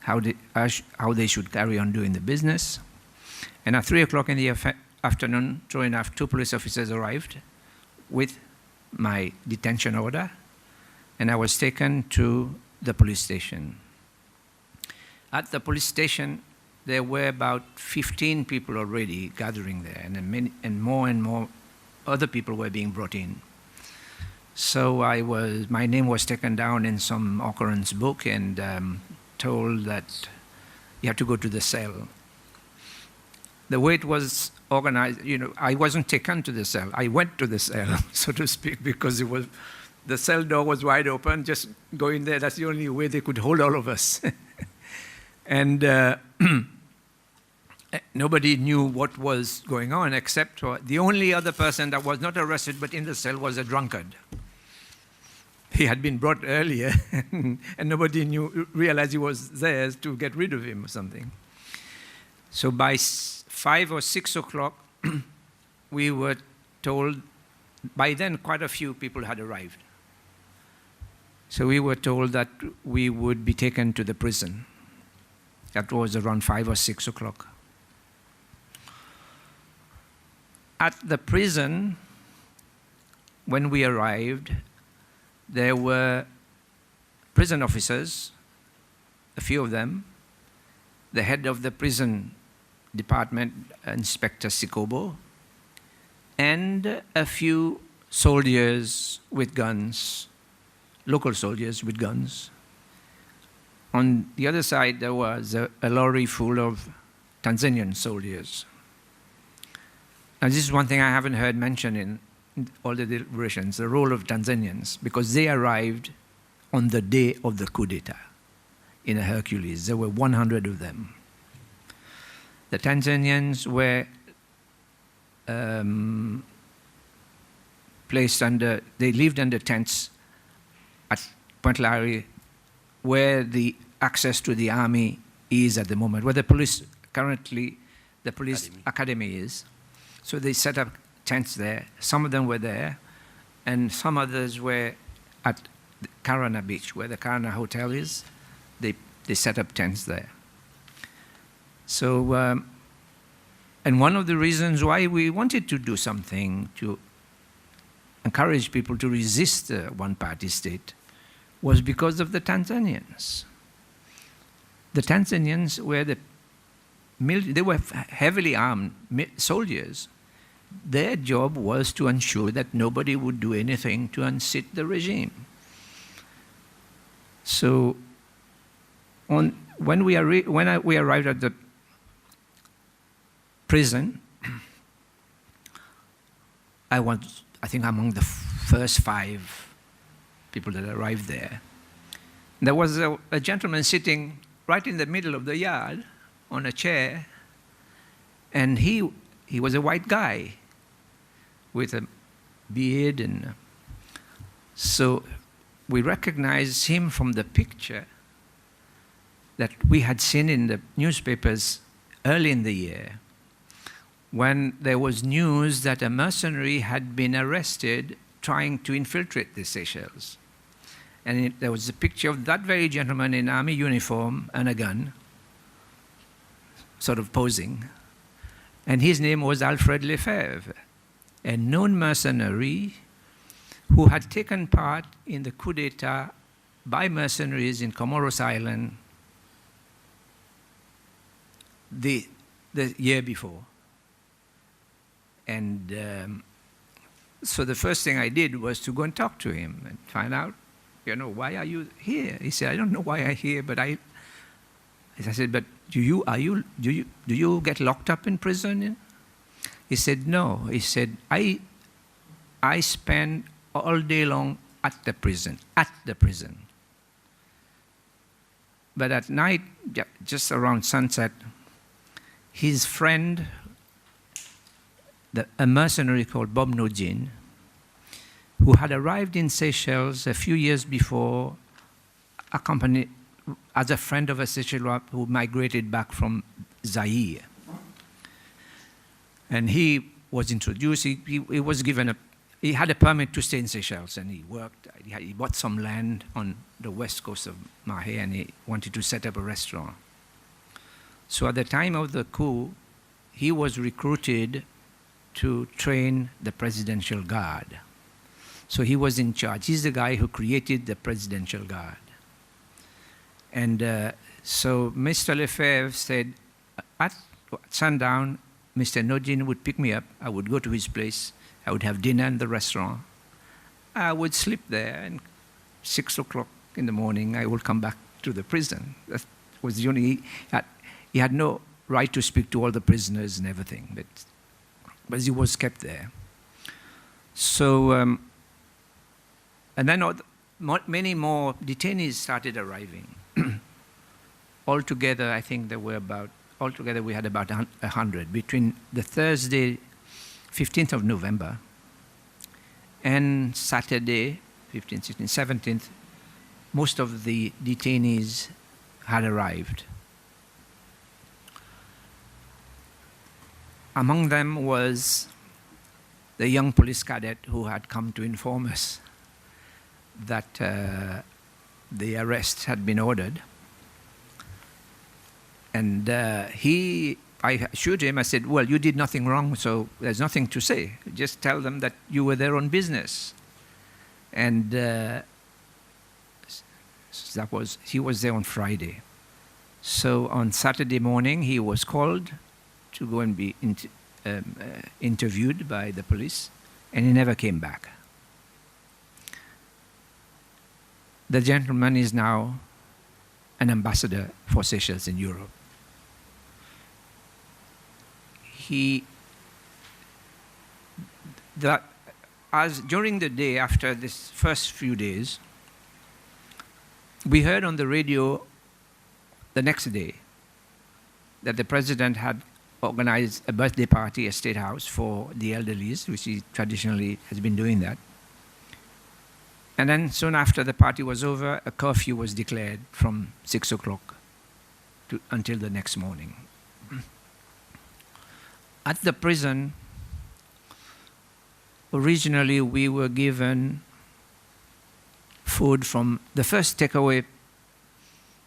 [SPEAKER 9] how they should carry on doing the business. And at 3 o'clock in the afternoon, sure enough, 2 police officers arrived with my detention order, and I was taken to the police station. At the police station, there were about 15 people already gathering there, and more other people were being brought in. So my name was taken down in some occurrence book and told that you have to go to the cell. The way it was organized, I wasn't taken to the cell. I went to the cell, so to speak, because the cell door was wide open. Just go in there. That's the only way they could hold all of us. And nobody knew what was going on except for the only other person that was not arrested but in the cell was a drunkard. He had been brought earlier, and nobody realized he was there to get rid of him or something. So by 5 or 6 o'clock, we were told, by then quite a few people had arrived. So we were told that we would be taken to the prison. That was around 5 or 6 o'clock. At the prison, when we arrived, there were prison officers, a few of them, the head of the prison department, Inspector Sikobo, and a few soldiers with guns, local soldiers with guns. On the other side, there was a lorry full of Tanzanian soldiers. Now, this is one thing I haven't heard mentioned in all the deliberations, the role of Tanzanians, because they arrived on the day of the coup d'etat in a Hercules. There were 100 of them. The Tanzanians were they lived under tents at Point Lari, where the access to the army is at the moment, where the police academy is. So they set up tents there. Some of them were there, and some others were at Karana Beach, where the Karana Hotel is. They set up tents there. So, and one of the reasons why we wanted to do something to encourage people to resist the one-party state was because of the Tanzanians. The Tanzanians were they were heavily armed soldiers. Their job was to ensure that nobody would do anything to unseat the regime. So, when we arrived at the prison, I think among the first 5 people that arrived there. There was a gentleman sitting right in the middle of the yard on a chair, and he was a white guy with a beard, and so we recognized him from the picture that we had seen in the newspapers early in the year, when there was news that a mercenary had been arrested trying to infiltrate the Seychelles. And there was a picture of that very gentleman in army uniform and a gun, sort of posing. And his name was Alfred Lefebvre, a known mercenary who had taken part in the coup d'etat by mercenaries in Comoros Island the year before. And so the first thing I did was to go and talk to him and find out, why are you here? He said, I don't know why I'm here, but I said, but do you get locked up in prison? He said, no. He said, I spend all day long at the prison. But at night, just around sunset, his friend, a mercenary called Bob Nojin, who had arrived in Seychelles a few years before, accompanied as a friend of a Seychellois who migrated back from Zaire. And he was introduced, he was given he had a permit to stay in Seychelles, and he worked, he bought some land on the west coast of Mahé, and he wanted to set up a restaurant. So at the time of the coup, he was recruited to train the Presidential Guard. So he was in charge. He's the guy who created the Presidential Guard. And So Mr. Lefebvre said, at sundown, Mr. Nodin would pick me up. I would go to his place. I would have dinner in the restaurant. I would sleep there, and 6 o'clock in the morning, I would come back to the prison. That was the only, he had no right to speak to all the prisoners and everything, but he was kept there. So, and then many more detainees started arriving. Altogether, I think there were altogether we had about 100. Between the Thursday, 15th of November, and Saturday, 15th, 16th, 17th, most of the detainees had arrived. Among them was the young police cadet who had come to inform us that the arrest had been ordered. And I assured him, I said, well, you did nothing wrong, so there's nothing to say. Just tell them that you were there on business. And he was there on Friday. So on Saturday morning, he was called to go and be interviewed by the police, and he never came back. The gentleman is now an ambassador for Seychelles in Europe. During the day after this first few days, we heard on the radio the next day that the president had organized a birthday party at State House for the elderlies, which he traditionally has been doing that. And then soon after the party was over, a curfew was declared from 6 o'clock until the next morning. At the prison, originally we were given food from the first takeaway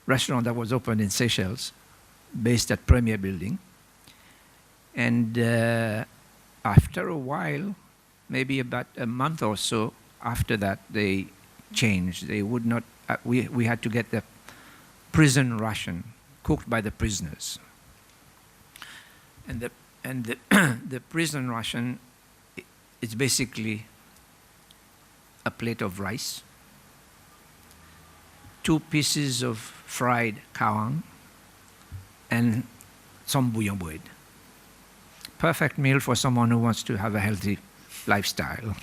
[SPEAKER 9] restaurant that was opened in Seychelles, based at Premier Building. And after a while, maybe about a month or so after that, they changed. They would not, we had to get the prison ration cooked by the prisoners. And the prison ration is basically a plate of rice, 2 pieces of fried kawang, and some bouillon bread. Perfect meal for someone who wants to have a healthy lifestyle.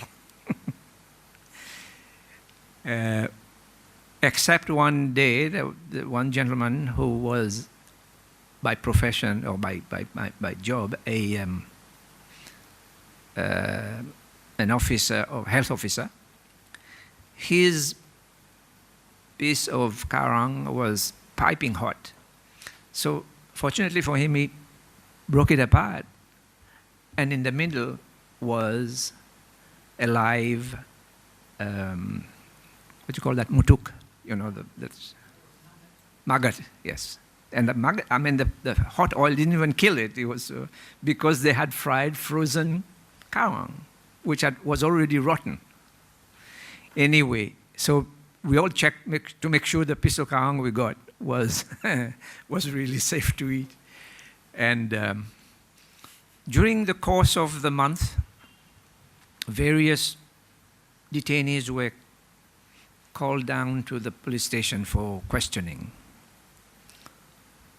[SPEAKER 9] Except one day, the one gentleman who was by profession or by job an officer or health officer, his piece of karang was piping hot. So fortunately for him, he broke it apart, and in the middle was a live, what you call that, mutuk, you know, that's maggot, yes. And the maggot, I mean, the hot oil didn't even kill it. It was because they had fried frozen kawang, which was already rotten. Anyway, so we all checked to make sure the piece of kawang we got was really safe to eat. And during the course of the month, various detainees were called down to the police station for questioning.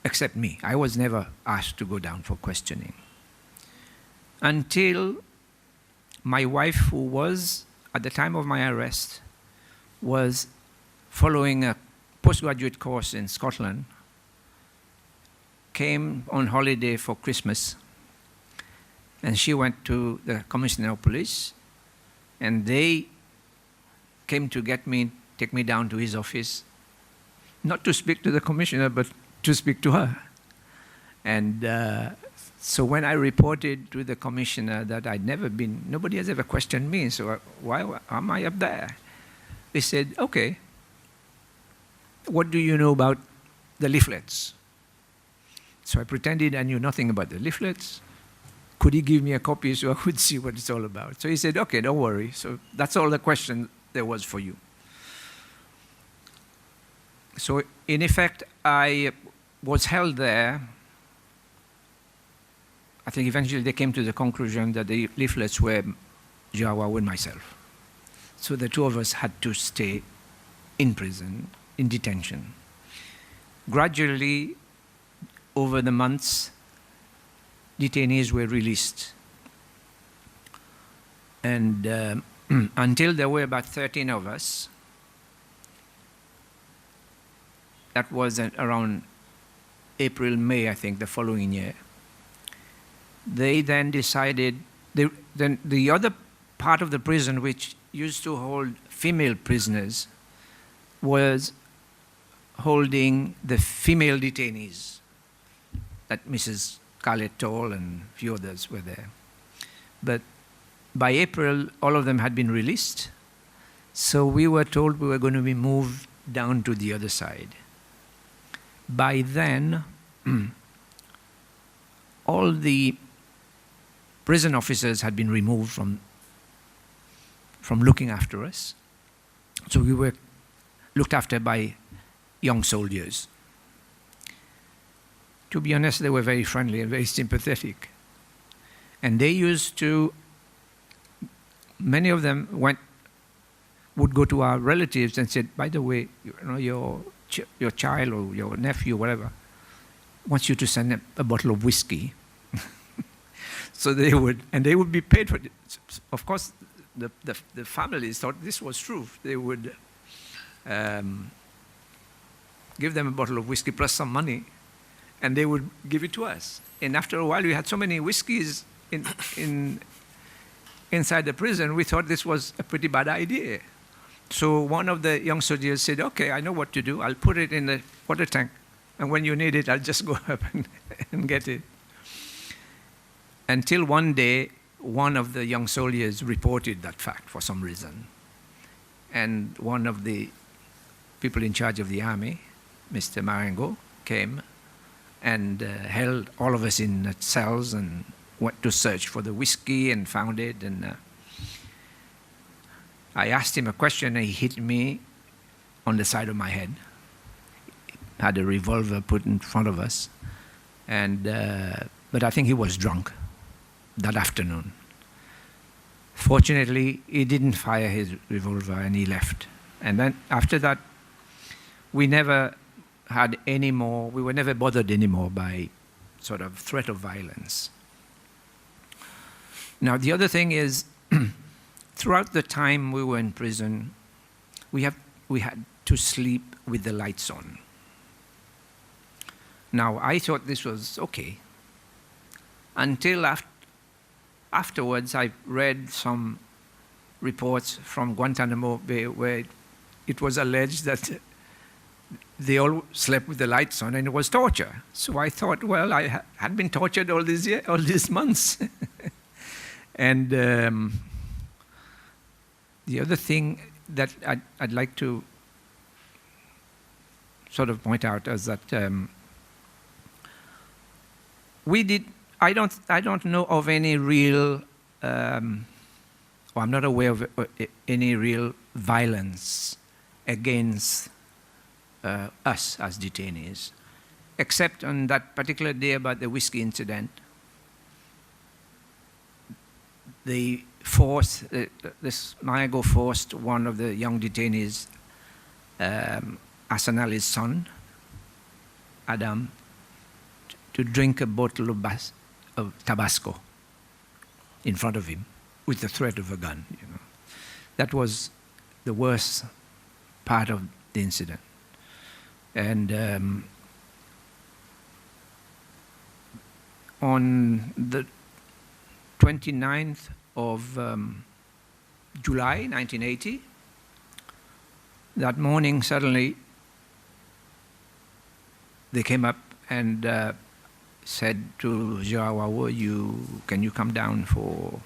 [SPEAKER 9] Except me. I was never asked to go down for questioning. Until my wife, who was, at the time of my arrest, was following a postgraduate course in Scotland, came on holiday for Christmas, and she went to the Commissioner of Police, and they came to take me down to his office, not to speak to the Commissioner, but to speak to her. And so when I reported to the Commissioner that I'd never been, nobody has ever questioned me, so why am I up there? They said, okay, what do you know about the leaflets? So I pretended I knew nothing about the leaflets. Could he give me a copy so I could see what it's all about? So he said, okay, don't worry. So that's all the question there was for you. So in effect, I was held there. I think eventually they came to the conclusion that the leaflets were Jawa and myself. So the two of us had to stay in prison, in detention. Gradually, over the months, detainees were released. And until there were about 13 of us, that was around April, May, I think, the following year. They then decided, then the other part of the prison which used to hold female prisoners was holding the female detainees, that Mrs. Scarlett Toll and a few others were there. But by April, all of them had been released, so we were told we were going to be moved down to the other side. By then, all the prison officers had been removed from looking after us. So we were looked after by young soldiers. To be honest, they were very friendly and very sympathetic. And they used to, many of them would go to our relatives and said, by the way, your child or your nephew, whatever, wants you to send a bottle of whiskey. So they would be paid for it. Of course, the families thought this was true. They would give them a bottle of whiskey plus some money, and they would give it to us. And after a while, we had so many whiskeys inside the prison, we thought this was a pretty bad idea. So one of the young soldiers said, okay, I know what to do. I'll put it in the water tank, and when you need it, I'll just go up and get it. Until one day, one of the young soldiers reported that fact for some reason. And one of the people in charge of the army, Mr. Marengo, came and held all of us in cells and went to search for the whiskey and found it. And I asked him a question and he hit me on the side of my head. Had a revolver put in front of us. And, but I think he was drunk that afternoon. Fortunately, he didn't fire his revolver and he left. And then after that, we never had any more, we were never bothered anymore by sort of threat of violence. Now, the other thing is, throughout the time we were in prison, we had to sleep with the lights on. Now, I thought this was okay, until afterwards I read some reports from Guantanamo Bay where it was alleged that they all slept with the lights on and it was torture. So I thought, well, I had been tortured all these months. And the other thing that I'd like to sort of point out is that I don't know of any real, or I'm not aware of any real violence against us as detainees, except on that particular day about the whiskey incident. This Marengo forced one of the young detainees, Hassan Ali's son, Adam, to drink a bottle of Tabasco in front of him with the threat of a gun. That was the worst part of the incident. And on the 29th of July 1980, that morning suddenly they came up and said to Jawa, can you come down for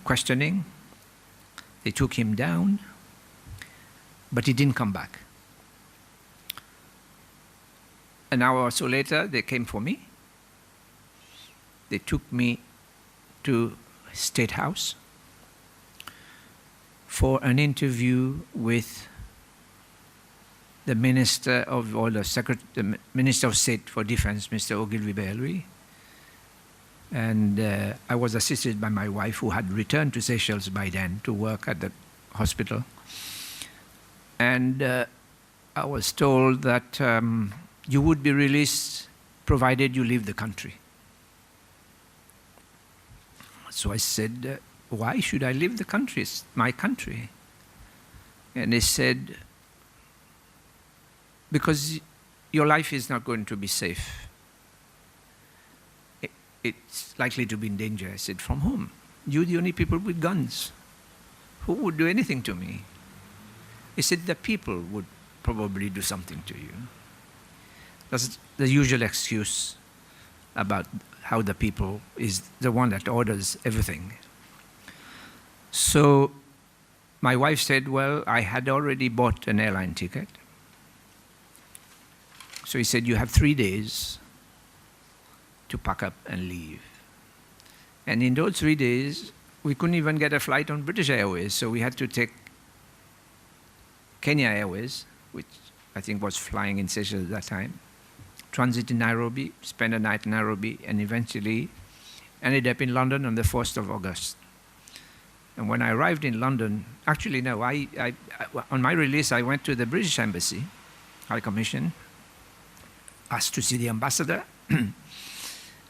[SPEAKER 9] questioning? They took him down, but he didn't come back. An hour or so later, they came for me. They took me to State House for an interview with the Minister of the Minister of State for Defense, Mr. Ogilvy Bellery, and I was assisted by my wife, who had returned to Seychelles by then to work at the hospital. And I was told that you would be released provided you leave the country. So I said, why should I leave the country? It's my country. And they said, because your life is not going to be safe. It's likely to be in danger. I said, from whom? You the only people with guns. Who would do anything to me? He said, the people would probably do something to you. That's the usual excuse about how the people is the one that orders everything. So my wife said, well, I had already bought an airline ticket. So he said, you have 3 days to pack up and leave. And in those 3 days, we couldn't even get a flight on British Airways, so we had to take Kenya Airways, which I think was flying in Seychelles at that time, transit in Nairobi, spend a night in Nairobi, and eventually ended up in London on the 1st of August. And when I arrived in London, actually no, on my release I went to the British Embassy, High Commission, asked to see the ambassador,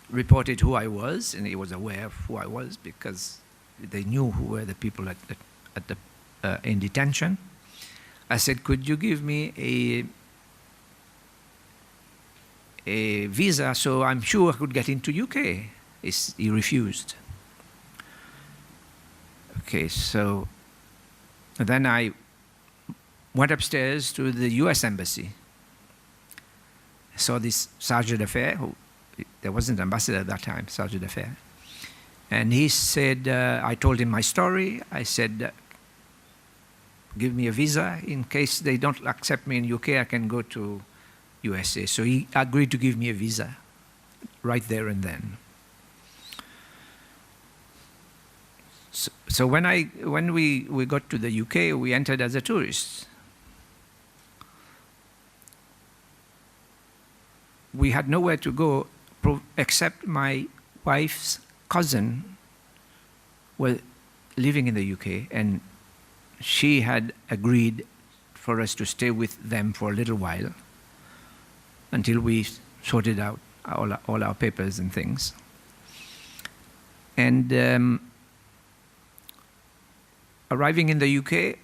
[SPEAKER 9] reported who I was, and he was aware of who I was because they knew who were the people in detention. I said, could you give me a visa so I'm sure I could get into UK? He refused. Okay, so then I went upstairs to the US Embassy. I saw this Sergeant d'Affaires, there wasn't an ambassador at that time, Sergeant d'Affaires. And he said, I told him my story. I said, give me a visa. In case they don't accept me in UK, I can go to USA. So he agreed to give me a visa right there and then. So when we got to the UK, we entered as a tourist. We had nowhere to go except my wife's cousin was living in the UK, and she had agreed for us to stay with them for a little while until we sorted out all our papers and things. And arriving in the UK,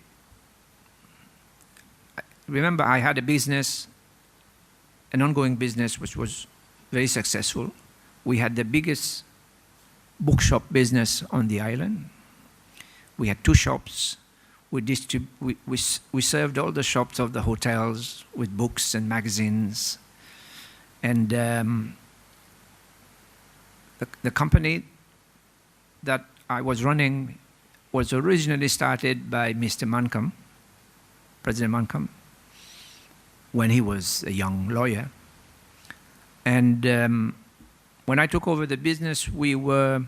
[SPEAKER 9] remember I had a business, an ongoing business which was very successful. We had the biggest bookshop business on the island. We had 2 shops. We served all the shops of the hotels with books and magazines. And the company that I was running was originally started by Mr. Mancom, President Mancom, when he was a young lawyer. And when I took over the business, we were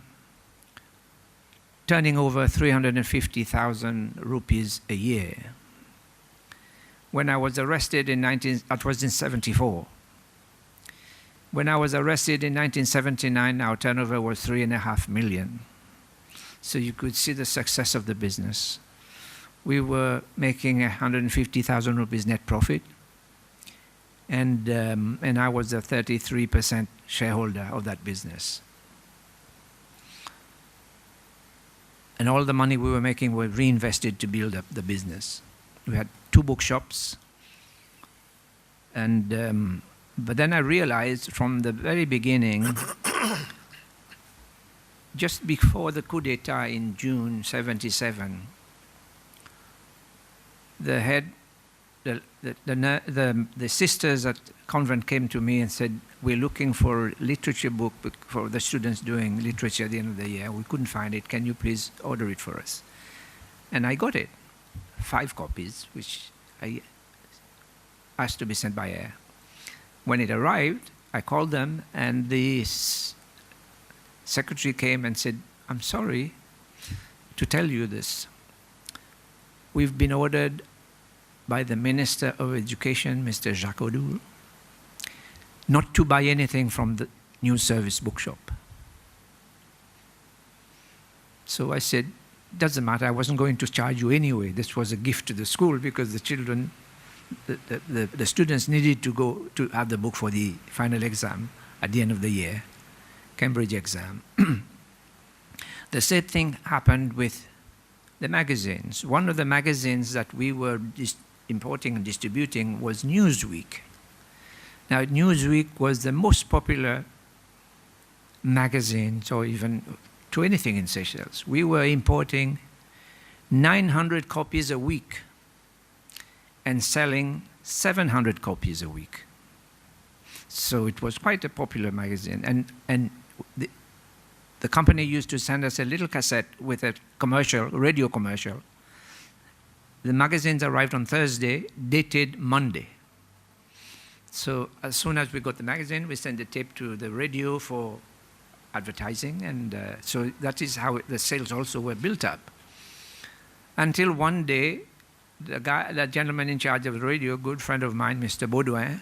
[SPEAKER 9] turning over 350,000 rupees a year. When I was arrested that was in 74. When I was arrested in 1979, our turnover was 3.5 million. So you could see the success of the business. We were making 150,000 rupees net profit. And I was a 33% shareholder of that business. And all the money we were making were reinvested to build up the business. We had 2 bookshops. And, but then I realized from the very beginning, just before the coup d'etat in June 77, the sisters at convent came to me and said, we're looking for a literature book for the students doing literature at the end of the year. We couldn't find it. Can you please order it for us? And I got it, 5 copies, which I asked to be sent by air. When it arrived, I called them, and the secretary came and said, I'm sorry to tell you this. We've been ordered by the Minister of Education, Mr. Jacques Odoul, not to buy anything from the News Service bookshop. So I said, doesn't matter, I wasn't going to charge you anyway. This was a gift to the school because the children, the students needed to go to have the book for the final exam at the end of the year, Cambridge exam. The same thing happened with the magazines. One of the magazines that we were importing and distributing was Newsweek. Now, Newsweek was the most popular magazine, or even to anything in Seychelles. We were importing 900 copies a week and selling 700 copies a week. So it was quite a popular magazine. And the company used to send us a little cassette with a commercial, radio commercial. The magazines arrived on Thursday, dated Monday. So as soon as we got the magazine, we sent the tape to the radio for advertising, and so that is how the sales also were built up. Until one day, the gentleman in charge of the radio, a good friend of mine, Mr. Baudouin,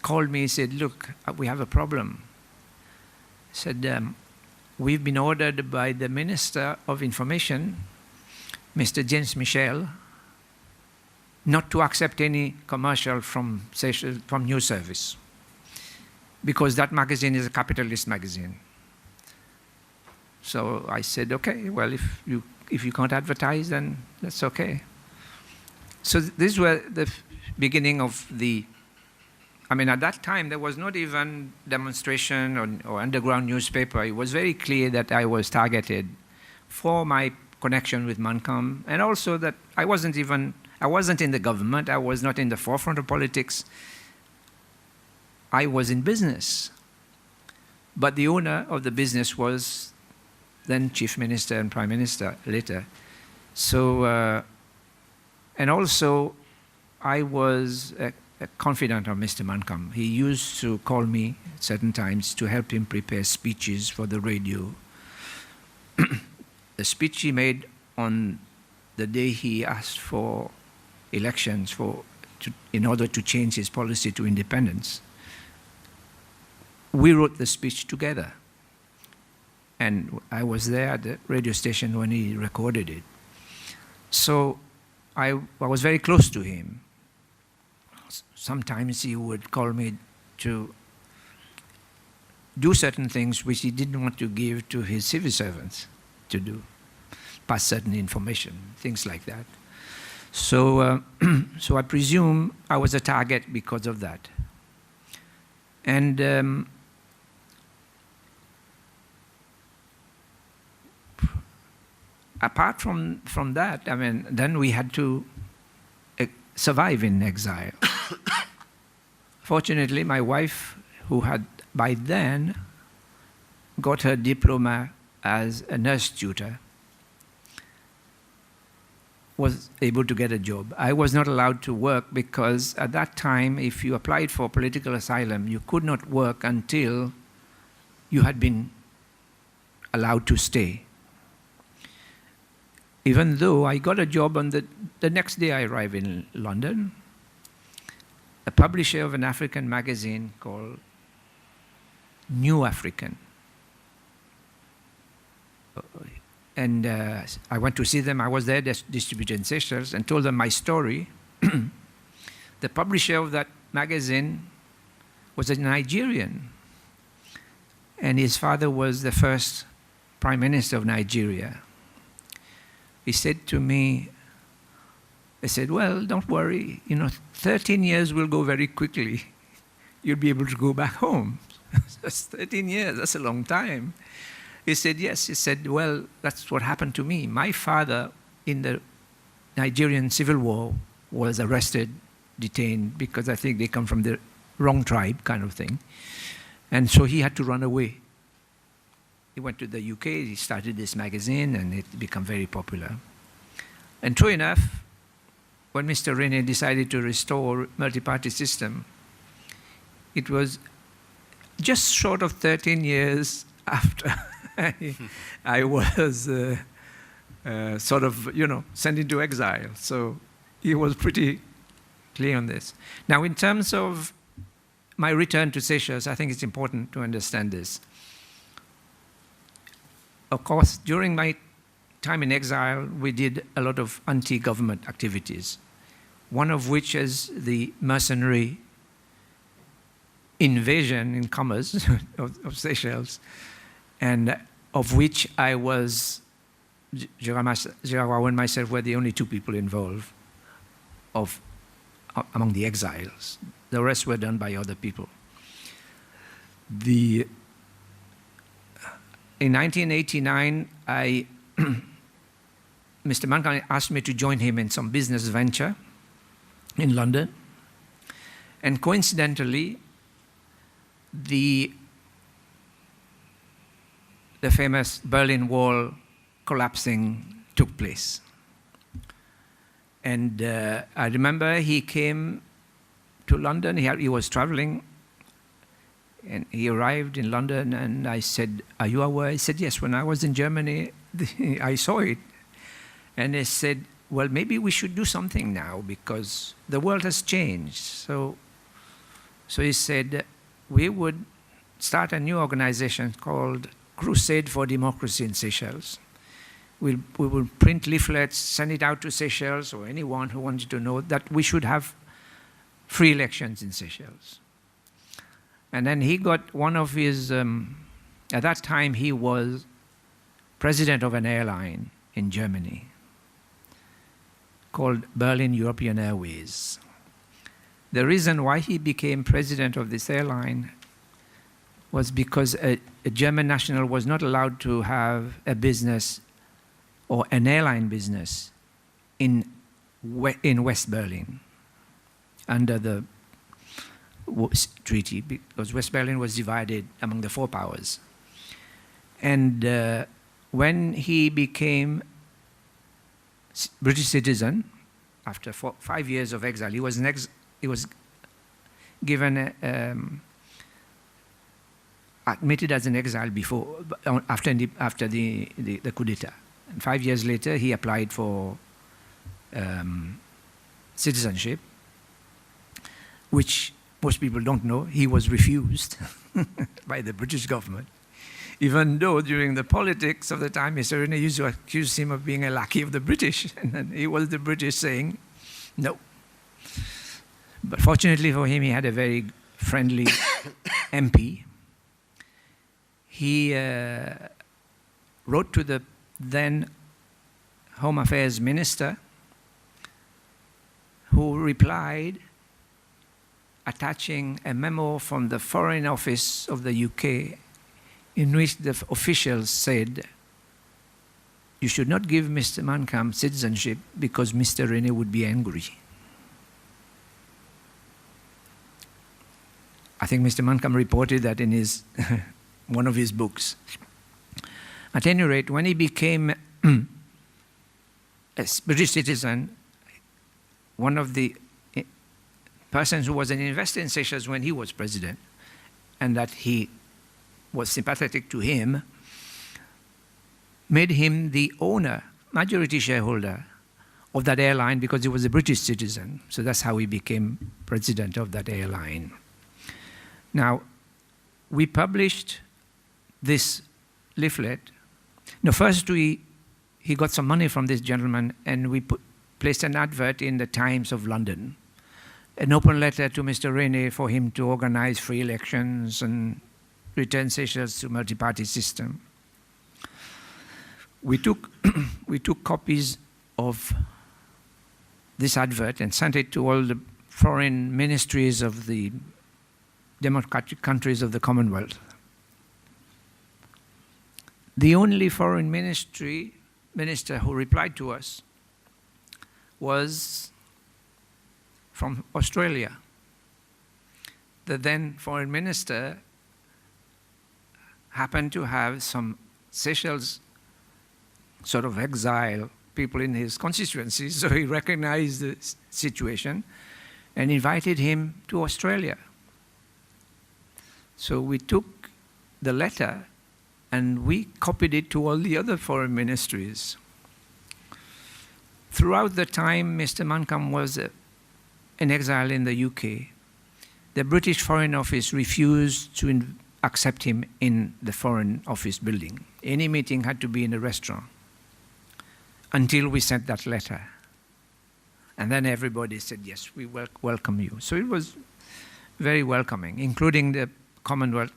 [SPEAKER 9] called me and said, look, we have a problem. He said, we've been ordered by the Minister of Information, Mr. James Michel, not to accept any commercial from News Service, because that magazine is a capitalist magazine. So I said, okay, well, if you can't advertise, then that's okay. So these were the beginning of the, I mean, at that time, there was not even demonstration or underground newspaper. It was very clear that I was targeted for my connection with Mancom, and also that I wasn't in the government, I was not in the forefront of politics. I was in business. But the owner of the business was then Chief Minister and Prime Minister later. So, and also, I was a confidant of Mr. Mancom. He used to call me at certain times to help him prepare speeches for the radio. The speech he made on the day he asked for elections in order to change his policy to independence, we wrote the speech together. And I was there at the radio station when he recorded it. So I was very close to him. Sometimes he would call me to do certain things which he didn't want to give to his civil servants to do, pass certain information, things like that. So, so I presume I was a target because of that. And apart from that, I mean, then we had to survive in exile. Fortunately, my wife, who had by then got her diploma as a nurse tutor, was able to get a job. I was not allowed to work because at that time, if you applied for political asylum, you could not work until you had been allowed to stay. Even though I got a job on the next day I arrived in London, a publisher of an African magazine called New African. And I went to see them. I was there distributing Seychelles and told them my story. The publisher of that magazine was a Nigerian. And his father was the first Prime Minister of Nigeria. He said to me, I said, well, don't worry, 13 years will go very quickly. You'll be able to go back home. That's 13 years, that's a long time. He said, yes. He said, well, that's what happened to me. My father, in the Nigerian Civil War, was arrested, detained, because I think they come from the wrong tribe kind of thing. And so he had to run away. He went to the UK, he started this magazine, and it became very popular. And true enough, when Mr. Rene decided to restore multi-party system, it was just short of 13 years after I was sort of, sent into exile. So he was pretty clear on this. Now, in terms of my return to Seychelles, I think it's important to understand this. Of course, during my time in exile, we did a lot of anti-government activities, one of which is the mercenary invasion in commerce of Seychelles, and of which I was, Gérard and myself were the only two people involved among the exiles. The rest were done by other people. In 1989, Mr. Mankan asked me to join him in some business venture in London. And coincidentally, the famous Berlin Wall collapsing took place. And I remember he came to London. He was traveling, and he arrived in London, and I said, "Are you aware?" He said, "Yes, when I was in Germany, I saw it." And he said, "Well, maybe we should do something now because the world has changed." So he said, we would start a new organization called Crusade for Democracy in Seychelles. We will print leaflets, send it out to Seychelles or anyone who wanted to know that we should have free elections in Seychelles. And then he got one of his, at that time he was president of an airline in Germany called Berlin European Airways. The reason why he became president of this airline was because a German national was not allowed to have a business or an airline business in West Berlin under the treaty, because West Berlin was divided among the four powers. And when he became British citizen, after 5 years of exile, he was given admitted as an exile after the coup d'etat. And 5 years later, he applied for citizenship, which most people don't know. He was refused by the British government, even though during the politics of the time, Mr. Rene used to accuse him of being a lackey of the British, and then it was the British saying no. But fortunately for him, he had a very friendly MP. He wrote to the then Home Affairs Minister, who replied attaching a memo from the Foreign Office of the UK in which the officials said, "You should not give Mr. Mankam citizenship because Mr. Rene would be angry." I think Mr. Mankam reported that in his one of his books. At any rate, when he became a British citizen, one of the persons who was an investor in Seychelles when he was president, and that he was sympathetic to him, made him the owner, majority shareholder of that airline because he was a British citizen. So that's how he became president of that airline. Now, we published this leaflet. No, first he got some money from this gentleman, and we placed an advert in the Times of London, an open letter to Mr. Rene for him to organize free elections and return Seychelles to multi-party system. We took copies of this advert and sent it to all the foreign ministries of the democratic countries of the Commonwealth. The only foreign minister who replied to us was from Australia. The then foreign minister happened to have some Seychelles sort of exile people in his constituency, so he recognized the situation and invited him to Australia. So we took the letter and we copied it to all the other foreign ministries. throughout the time Mr. Mankam was in exile in the UK, the British Foreign Office refused to accept him in the Foreign Office building. Any meeting had to be in a restaurant until we sent that letter. And then everybody said, yes, we welcome you. So it was very welcoming, including the Commonwealth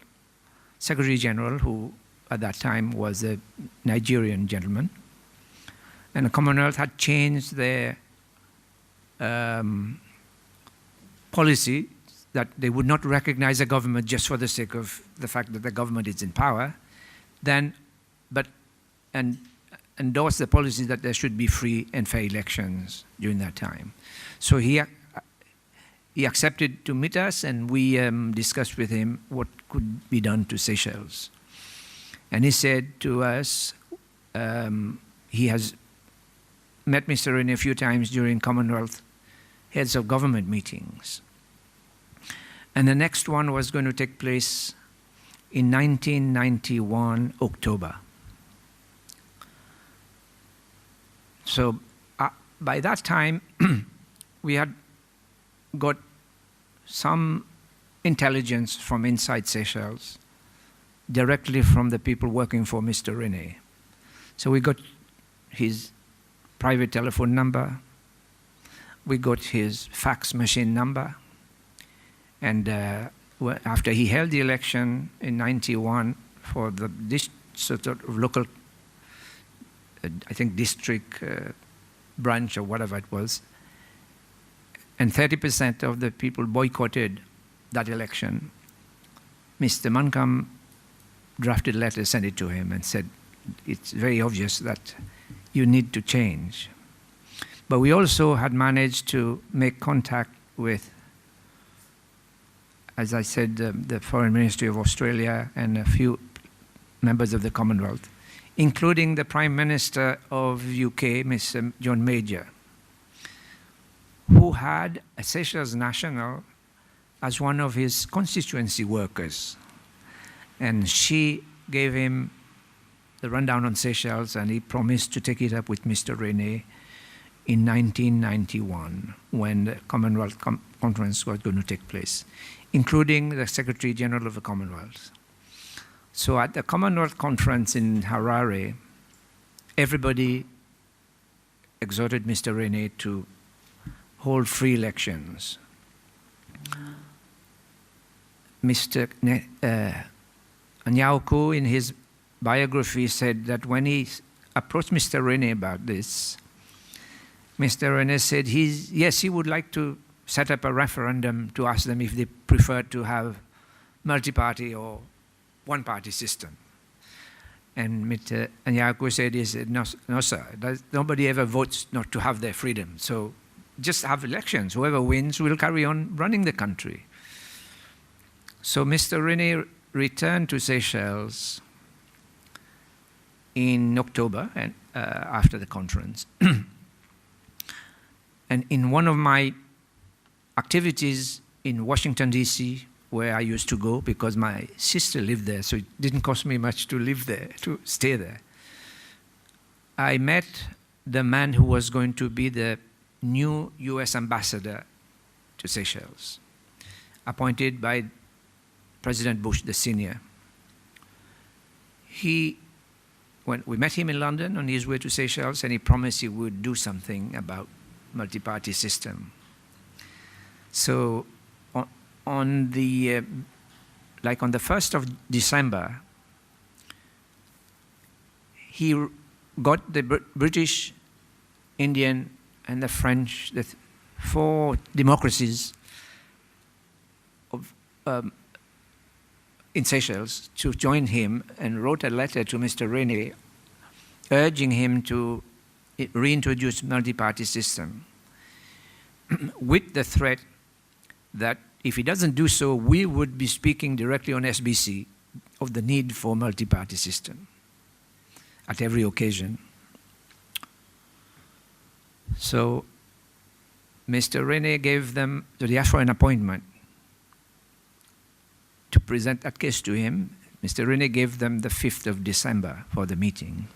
[SPEAKER 9] Secretary General, who at that time was a Nigerian gentleman. And the Commonwealth had changed their policy that they would not recognize a government just for the sake of the fact that the government is in power, but endorse the policy that there should be free and fair elections during that time. So he accepted to meet us, and we discussed with him what could be done to Seychelles. And he said to us, he has met Mr. Rene a few times during Commonwealth heads of government meetings. And the next one was going to take place in 1991, October. So by that time, we had got some intelligence from inside Seychelles, directly from the people working for Mr. Rene. So we got his private telephone number, we got his fax machine number, and after he held the election in 91 for this sort of local, I think district branch or whatever it was, and 30% of the people boycotted that election, Mr. Mankam drafted a letter, sent it to him, and said, it's very obvious that you need to change. But we also had managed to make contact with, as I said, the Foreign Ministry of Australia and a few members of the Commonwealth, including the Prime Minister of UK, Mr. John Major, who had a Seychelles national as one of his constituency workers. And she gave him the rundown on Seychelles, and he promised to take it up with Mr. Rene in 1991, when the Commonwealth Conference was going to take place, including the Secretary General of the Commonwealth. So at the Commonwealth Conference in Harare, everybody exhorted Mr. Rene to hold free elections. Mr. Anyauku, in his biography, said that when he approached Mr. Rene about this, Mr. Rene said yes, he would like to set up a referendum to ask them if they prefer to have multi-party or one-party system. And Mr. Anyauku said, no sir, nobody ever votes not to have their freedom. So just have elections. Whoever wins will carry on running the country. So Mr. Rene returned to Seychelles in October and after the conference. And in one of my activities in Washington, D.C., where I used to go because my sister lived there, so it didn't cost me much to live there, to stay there, I met the man who was going to be the new U.S. ambassador to Seychelles, appointed by President Bush, the senior. When we met him in London on his way to Seychelles, and he promised he would do something about multi-party system. So on the 1st of December, he got the British, Indian, and the French, the four democracies of, in Seychelles to join him, and wrote a letter to Mr. Rene urging him to reintroduce multi-party system with the threat that if he doesn't do so, we would be speaking directly on SBC of the need for multi-party system at every occasion. So Mr. Rene gave them, so they asked for an appointment to present that case to him. Mr. Rene gave them the 5th of December for the meeting.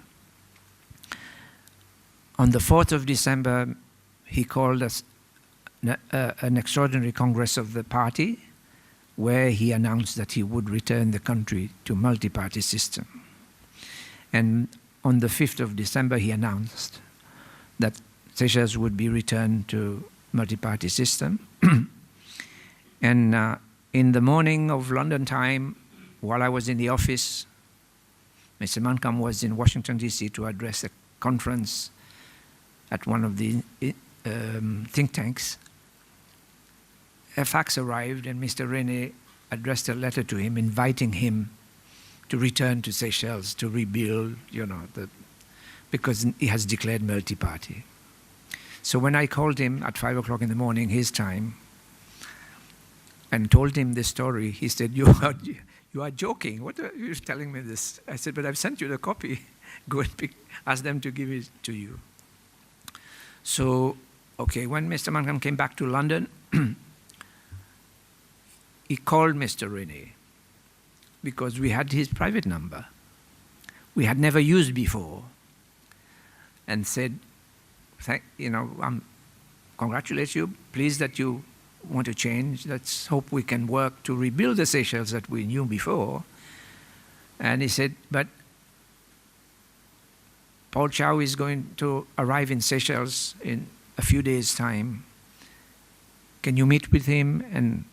[SPEAKER 9] On the 4th of December, he called an extraordinary congress of the party where he announced that he would return the country to multi-party system. And on the 5th of December, he announced that Seychelles would be returned to multi-party system. And in the morning of London time, while I was in the office, Mr. Mancam was in Washington, D.C. to address a conference at one of the think tanks. A fax arrived, and Mr. Rene addressed a letter to him inviting him to return to Seychelles to rebuild, because he has declared multi-party. So when I called him at 5 o'clock in the morning, his time, and told him this story, he said, "You are joking. What are you telling me this?" I said, "But I've sent you the copy. Go and ask them to give it to you." So, okay, when Mr. Mancam came back to London, he called Mr. Rene because we had his private number. We had never used before, and said, congratulate you, pleased that you want to change. Let's hope we can work to rebuild the Seychelles that we knew before. And he said, "But Paul Chow is going to arrive in Seychelles in a few days' time. Can you meet with him and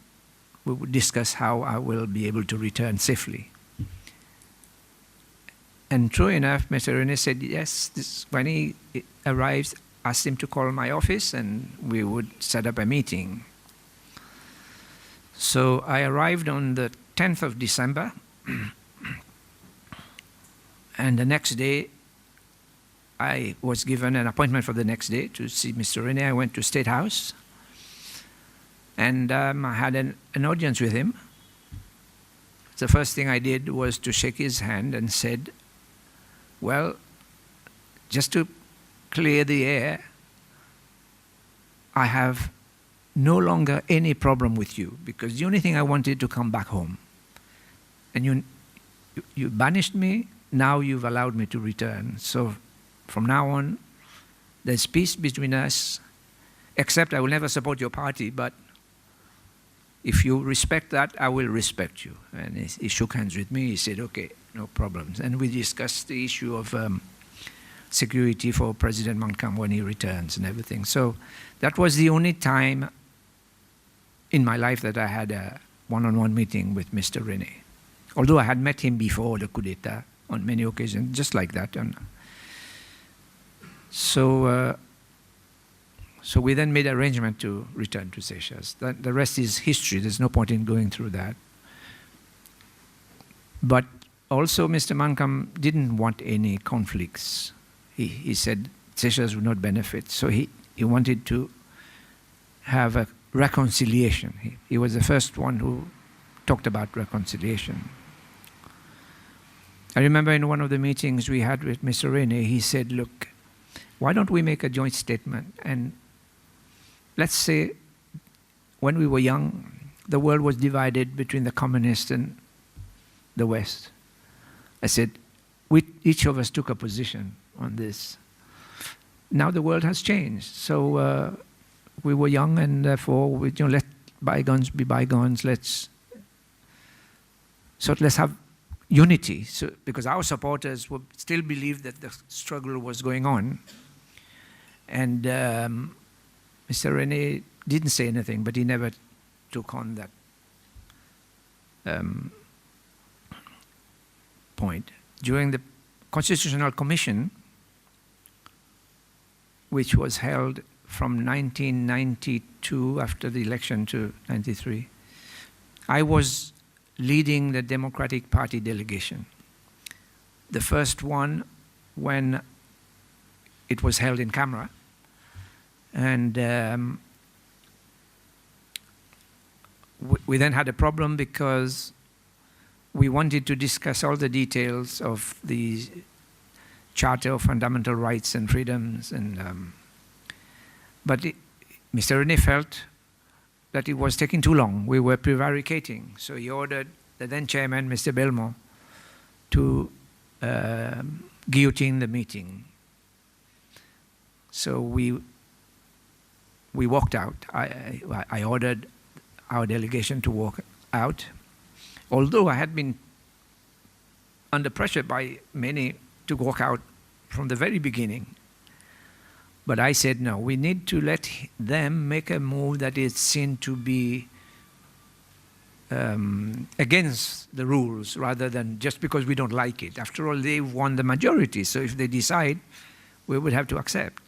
[SPEAKER 9] we will discuss how I will be able to return safely?" And true enough, Mr. Rene said, yes, when he arrives, asked him to call my office and we would set up a meeting. So I arrived on the 10th of December, and the next day I was given an appointment for the next day to see Mr. Rene. I went to State House, and I had an audience with him. The first thing I did was to shake his hand and said, "Well, just to clear the air, I have no longer any problem with you, because the only thing I wanted to come back home. And you banished me, now you've allowed me to return. So from now on, there's peace between us, except I will never support your party, but if you respect that, I will respect you." And he shook hands with me. He said, "Okay, no problems." And we discussed the issue of security for President Mancam when he returns and everything. So that was the only time in my life that I had a one-on-one meeting with Mr. Rene. Although I had met him before the coup d'etat on many occasions, just like that. And so we then made arrangement to return to Seychelles. The rest is history. There's no point in going through that. But also, Mr. Mancam didn't want any conflicts. He said Seychelles would not benefit. So he wanted to have a reconciliation. He was the first one who talked about reconciliation. I remember in one of the meetings we had with Mr. Rene, he said, "Look, why don't we make a joint statement? And let's say when we were young, the world was divided between the communists and the West." I said, each of us took a position on this. Now the world has changed. So we were young, and therefore let bygones be bygones. Let's have unity. So, because our supporters would still believe that the struggle was going on. And Mr. Rene didn't say anything, but he never took on that point. During the Constitutional Commission, which was held from 1992 after the election to 93, I was leading the Democratic Party delegation. The first one when it was held in camera. And we then had a problem because we wanted to discuss all the details of the Charter of Fundamental Rights and Freedoms, but Mr. Rene felt that it was taking too long. We were prevaricating, so he ordered the then chairman, Mr. Belmont, to guillotine the meeting. So we walked out. I ordered our delegation to walk out, although I had been under pressure by many to walk out from the very beginning. But I said, no, we need to let them make a move that is seen to be against the rules rather than just because we don't like it. After all, they've won the majority, so if they decide, we would have to accept.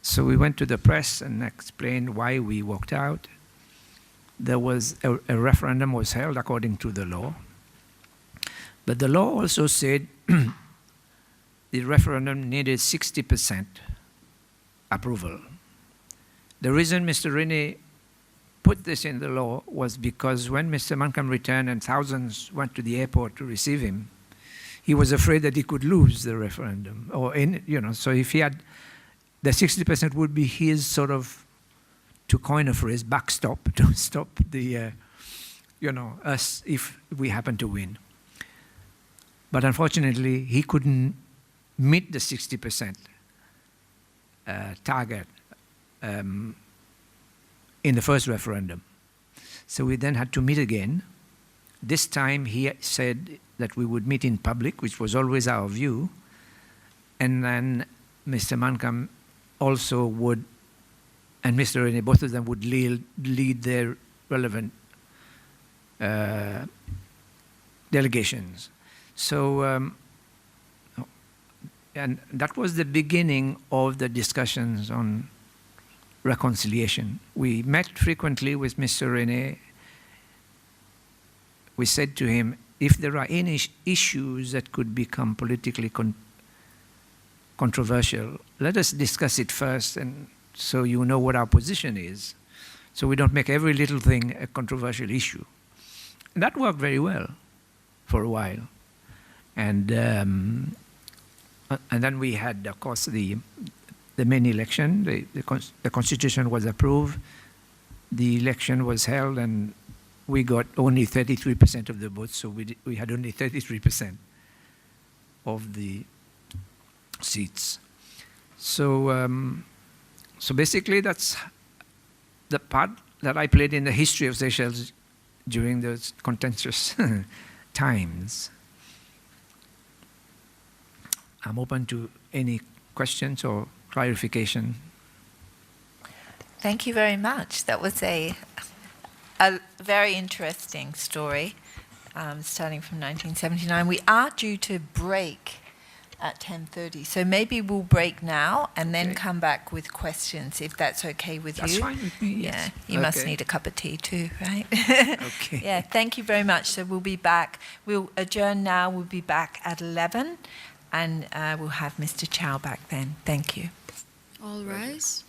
[SPEAKER 9] So we went to the press and explained why we walked out. There was a referendum was held according to the law, but the law also said the referendum needed 60% approval. The reason Mr. Rene put this in the law was because when Mr. Mancam returned and thousands went to the airport to receive him, he was afraid that he could lose the referendum. So if he had, the 60% would be his sort of, to coin a phrase, backstop to stop the, us if we happen to win. But unfortunately, he couldn't meet the 60% target in the first referendum. So we then had to meet again. This time he said that we would meet in public, which was always our view, and then Mr. Mancam also would, and Mr. Rene, both of them would lead their relevant delegations. So, and that was the beginning of the discussions on reconciliation. We met frequently with Mr. Rene. We said to him, if there are any issues that could become politically controversial, let us discuss it first, and so you know what our position is, so we don't make every little thing a controversial issue. And that worked very well for a while. And then we had, of course, the main election. The Constitution was approved. The election was held, and we got only 33% of the votes, so we had only 33% of the seats. So, so basically, that's the part that I played in the history of Seychelles during those contentious times. I'm open to any questions or clarification.
[SPEAKER 1] Thank you very much. That was a very interesting story, starting from 1979. We are due to break at 10:30, so maybe we'll break now and then come back with questions, if that's okay with you.
[SPEAKER 9] That's fine with me, yes.
[SPEAKER 1] Yeah, you must
[SPEAKER 9] Okay.
[SPEAKER 1] need a cup of tea too, right?
[SPEAKER 9] Okay.
[SPEAKER 1] Yeah, thank you very much. So we'll be back. We'll adjourn now. We'll be back at 11, and we'll have Mr. Chow back then. Thank you.
[SPEAKER 8] All rise.